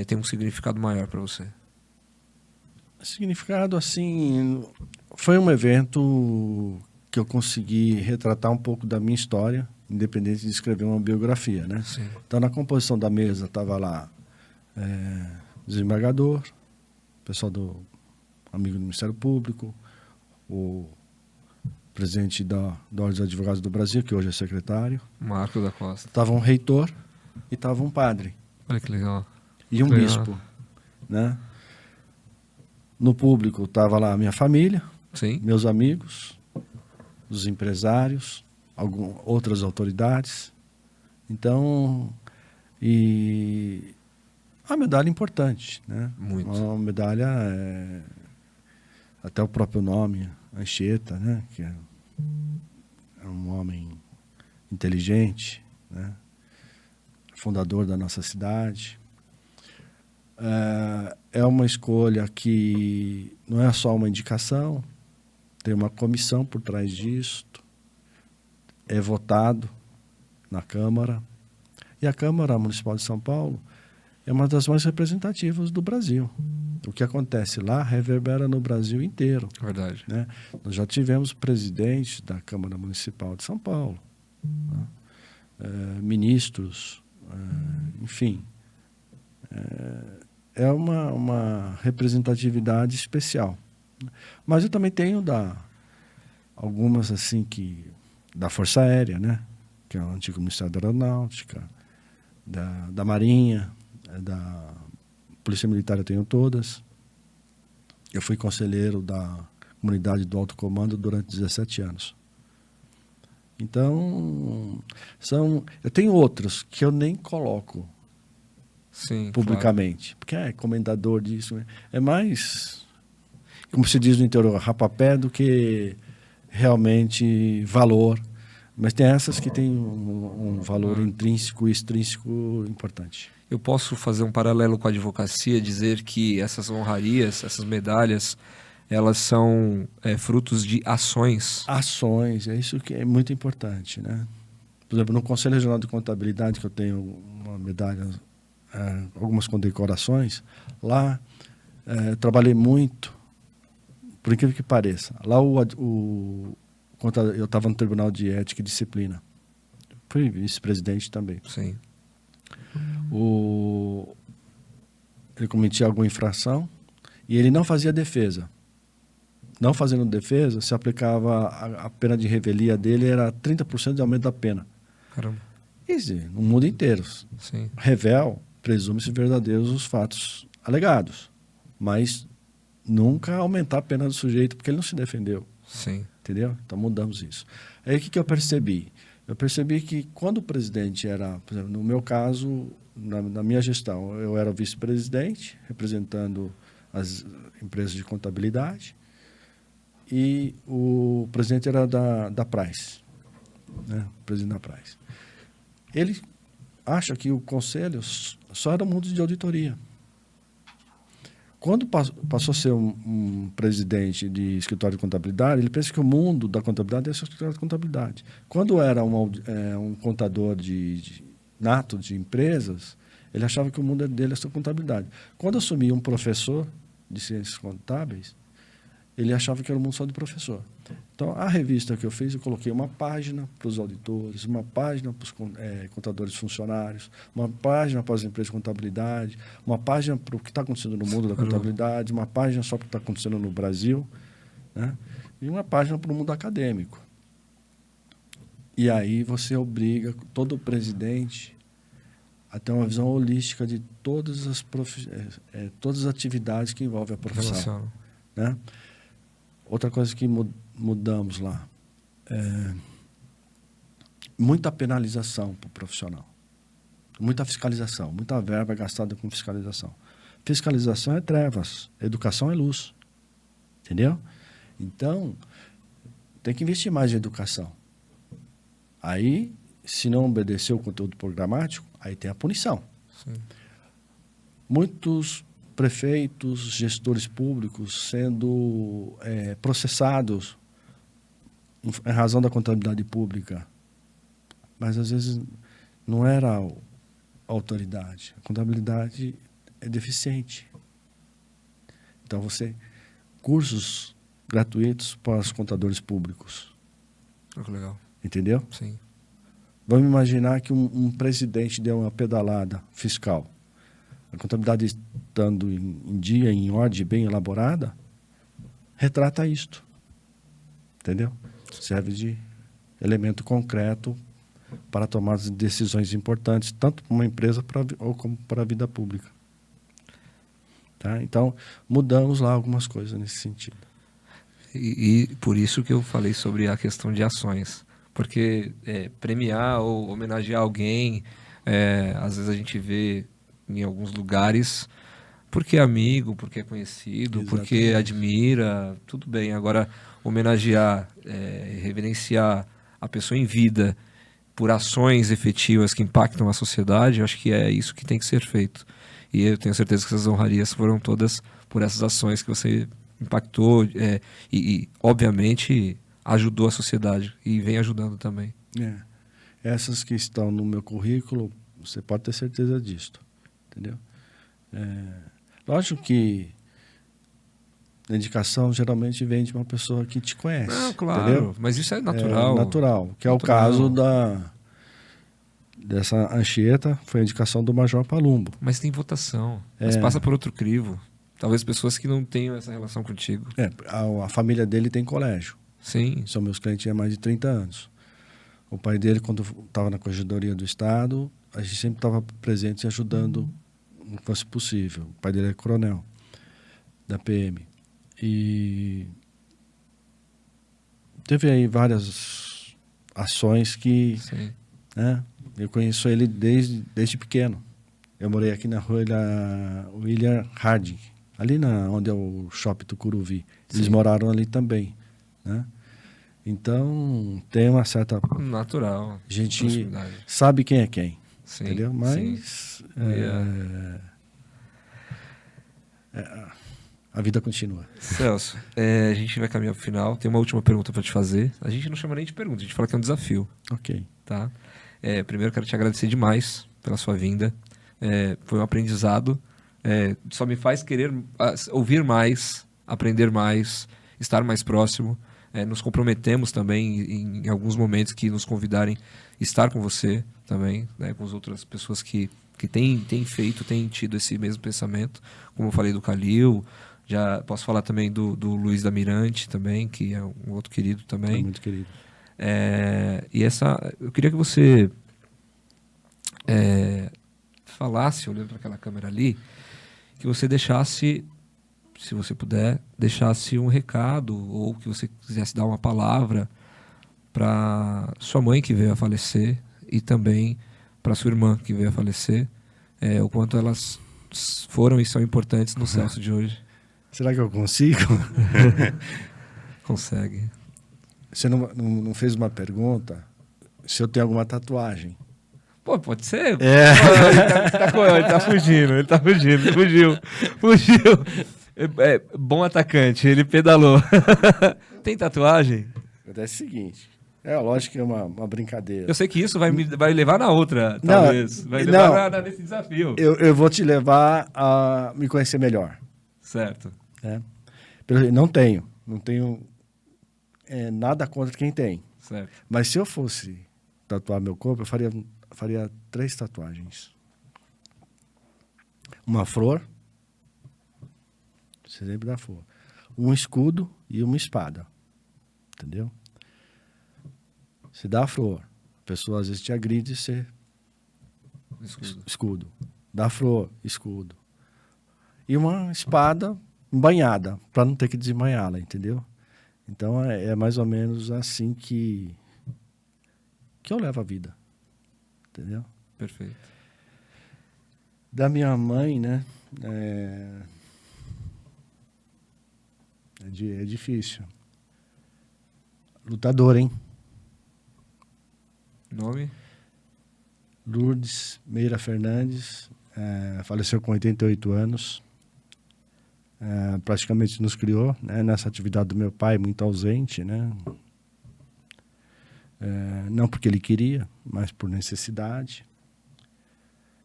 tem um significado maior para você. Significado, assim, foi um evento que eu consegui retratar um pouco da minha história, independente de escrever uma biografia, né? Sim. Então, na composição da mesa estava lá desembargador, pessoal do amigo do Ministério Público, o presidente da Ordem dos Advogados do Brasil, que hoje é secretário. Marco da Costa. Estava um reitor e estava um padre. Olha que legal. E um Legal. bispo, né? No público estava lá a minha família, Sim. meus amigos, os empresários, outras autoridades. Então, e a medalha é importante, né? Muito. Uma medalha, até o próprio nome, Anchieta, né? Que é um homem inteligente, né? Fundador da nossa cidade. É uma escolha que não é só uma indicação, tem uma comissão por trás disso, é votado na Câmara. E a Câmara Municipal de São Paulo é uma das mais representativas do Brasil. O que acontece lá reverbera no Brasil inteiro. Verdade. Né? Nós já tivemos presidente da Câmara Municipal de São Paulo, né? Ministros, enfim. É uma representatividade especial. Mas eu também tenho algumas assim da Força Aérea, né? Que é o antigo Ministério da Aeronáutica, da Marinha, da Polícia Militar, eu tenho todas. Eu fui conselheiro da comunidade do Alto Comando durante 17 anos. Então, eu tenho outros que eu nem coloco. Sim, publicamente, claro. Porque é comendador disso, é mais, como se diz no interior, rapapé do que realmente valor, mas tem essas que têm um valor intrínseco e extrínseco importante. Eu posso fazer um paralelo com a advocacia, dizer que essas honrarias, essas medalhas, elas são frutos de ações. Ações, é isso que é muito importante, né? Por exemplo, no Conselho Regional de Contabilidade, que eu tenho uma medalha, algumas condecorações, lá trabalhei muito, por incrível que pareça. Lá eu estava no Tribunal de Ética e Disciplina. Fui vice-presidente também. Sim. Ele cometia alguma infração e ele não fazia defesa. Não fazendo defesa, se aplicava a pena de revelia dele, era 30% de aumento da pena. Caramba. Existe, no mundo inteiro. Sim. Revel, presume-se verdadeiros os fatos alegados, mas nunca aumentar a pena do sujeito porque ele não se defendeu, Sim. entendeu? Então mudamos isso. Aí o que eu percebi? Eu percebi que quando o presidente era, por exemplo, no meu caso, na minha gestão, eu era o vice-presidente, representando as empresas de contabilidade, e o presidente era da Price, né? O presidente da Price. Ele acha que o conselho só era um mundo de auditoria. Quando passou a ser um presidente de escritório de contabilidade, ele pensa que o mundo da contabilidade é só escritório de contabilidade. Quando era um contador nato de empresas, ele achava que o mundo dele era só contabilidade. Quando assumia um professor de ciências contábeis, ele achava que era o mundo só de professor. Então, a revista que eu fiz, eu coloquei uma página para os auditores, uma página para os contadores funcionários, uma página para as empresas de contabilidade, uma página para o que está acontecendo no mundo da contabilidade, uma página só para o que está acontecendo no Brasil, né? E uma página para o mundo acadêmico. E aí você obriga todo o presidente a ter uma visão holística de todas as atividades que envolvem a profissão, né? Outra coisa que mudamos lá, muita penalização para o profissional, muita fiscalização, muita verba gastada com fiscalização. Fiscalização é trevas, educação é luz, entendeu? Então, tem que investir mais em educação. Aí, se não obedecer o conteúdo programático, aí tem a punição. Sim. Muitos prefeitos, gestores públicos sendo processados em razão da contabilidade pública. Mas, às vezes, não era a autoridade. A contabilidade é deficiente. Então, cursos gratuitos para os contadores públicos. Que legal. Entendeu? Sim. Vamos imaginar que um presidente deu uma pedalada fiscal. A contabilidade estando em dia, em ordem, bem elaborada, retrata isto. Entendeu? Serve de elemento concreto para tomar decisões importantes, tanto para uma empresa ou como para a vida pública. Tá? Então, mudamos lá algumas coisas nesse sentido. E por isso que eu falei sobre a questão de ações. Porque premiar ou homenagear alguém, às vezes a gente vê em alguns lugares porque é amigo, porque é conhecido, Exatamente. porque admira, tudo bem. Agora, homenagear, reverenciar a pessoa em vida por ações efetivas que impactam a sociedade, eu acho que é isso que tem que ser feito. E eu tenho certeza que essas honrarias foram todas por essas ações que você impactou e obviamente, ajudou a sociedade e vem ajudando também. Essas que estão no meu currículo, você pode ter certeza disso. Entendeu? Lógico que a indicação geralmente vem de uma pessoa que te conhece. Não, claro, entendeu? mas isso é natural. Natural, que é o caso dessa Anchieta, foi a indicação do Major Palumbo. Mas tem votação, mas passa por outro crivo. Talvez pessoas que não tenham essa relação contigo. A família dele tem colégio. Sim. São meus clientes há mais de 30 anos. O pai dele, quando estava na Corregedoria do Estado, a gente sempre estava presente e ajudando no que fosse possível. O pai dele é coronel da PM. E teve aí várias ações que... Sim. Né, eu conheço ele desde pequeno. Eu morei aqui na rua William Harding, ali onde é o Shopping Tucuruvi. Eles Sim. moraram ali também, né? Então, tem uma certa... Natural. A gente proximidade. sabe quem é quem, Sim, entendeu? Mas a vida continua. Celso, a gente vai caminhar para o final. Tem uma última pergunta para te fazer. A gente não chama nem de pergunta, a gente fala que é um desafio. Ok. Tá? Primeiro, quero te agradecer demais pela sua vinda. Foi um aprendizado. Só me faz querer ouvir mais, aprender mais, estar mais próximo. Nos comprometemos também em alguns momentos que nos convidarem estar com você também, né, com as outras pessoas que têm feito, têm tido esse mesmo pensamento, como eu falei do Calil, já posso falar também do Luiz da Mirante também, que é um outro querido também. É muito querido. Eu queria que você falasse, olhando para aquela câmera ali, que você deixasse, se você puder, deixasse um recado ou que você quisesse dar uma palavra para sua mãe que veio a falecer e também para sua irmã que veio a falecer, o quanto elas foram e são importantes no Celso de hoje. Será que eu consigo? Consegue. Você não fez uma pergunta se eu tenho alguma tatuagem. Pô, pode ser? É. Pô, ele tá fugindo, fugiu. Bom atacante, ele pedalou. Tem tatuagem? Acontece o seguinte, lógico que é uma brincadeira. Eu sei que isso vai levar na outra, talvez. Vai levar nesse desafio. Eu vou te levar a me conhecer melhor. Certo. Não tenho nada contra quem tem. Certo. Mas se eu fosse tatuar meu corpo, eu faria 3 tatuagens. Uma flor, você lembra da flor, um escudo e uma espada. Entendeu? Se dá a flor, a pessoa às vezes te agride, você... Escudo. Dá flor, escudo. E uma espada embanhada, para não ter que desembanhá-la, entendeu? Então é mais ou menos assim que eu levo a vida. Entendeu? Perfeito. Da minha mãe, né? É difícil. Lutadora, hein? Nome? Lourdes Meira Fernandes. Faleceu com 88 anos. Praticamente nos criou, né? Nessa atividade do meu pai, muito ausente, né? Não porque ele queria, mas por necessidade.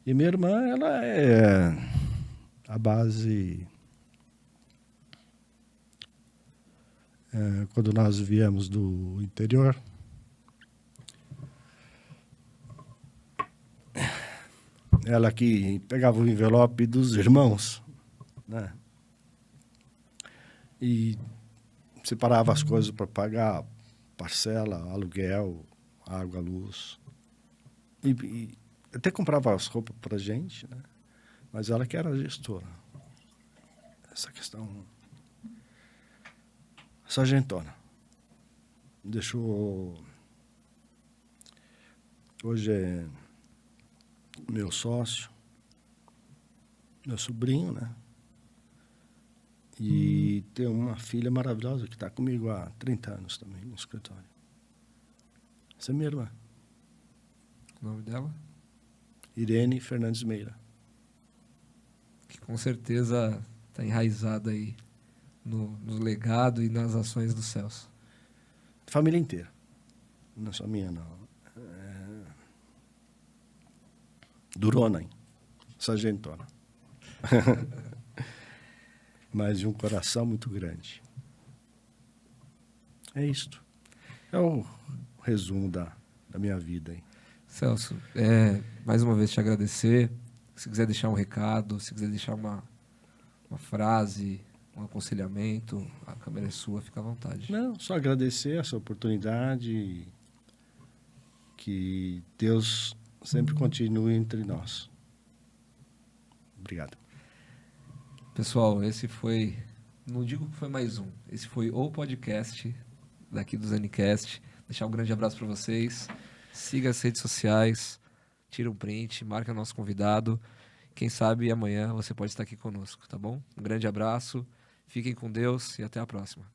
E minha irmã, ela é a base... quando nós viemos do interior, ela que pegava o envelope dos irmãos, né? E separava as coisas para pagar parcela, aluguel, água, luz. E até comprava as roupas para a gente, né? Mas ela que era a gestora. Essa questão... Sargentona. Deixou... Hoje é meu sócio, meu sobrinho, né? E tem uma filha maravilhosa que está comigo há 30 anos também no escritório. Essa é minha irmã. O nome dela? Irene Fernandes Meira. Que com certeza está enraizada aí no legado e nas ações do Celso. Família inteira. Não é só minha, não. Durona, hein? Sargentona. Mas de um coração muito grande. É isto. É o resumo da minha vida, hein? Celso, mais uma vez te agradecer. Se quiser deixar um recado, se quiser deixar uma frase, um aconselhamento, a câmera é sua, fica à vontade. Não, só agradecer essa oportunidade, que Deus sempre continue entre nós. Obrigado. Pessoal, esse foi, não digo que foi mais um, esse foi o podcast daqui do Zencast. Deixar um grande abraço para vocês. Siga as redes sociais, tira um print, marca nosso convidado. Quem sabe amanhã você pode estar aqui conosco, tá bom? Um grande abraço, fiquem com Deus e até a próxima.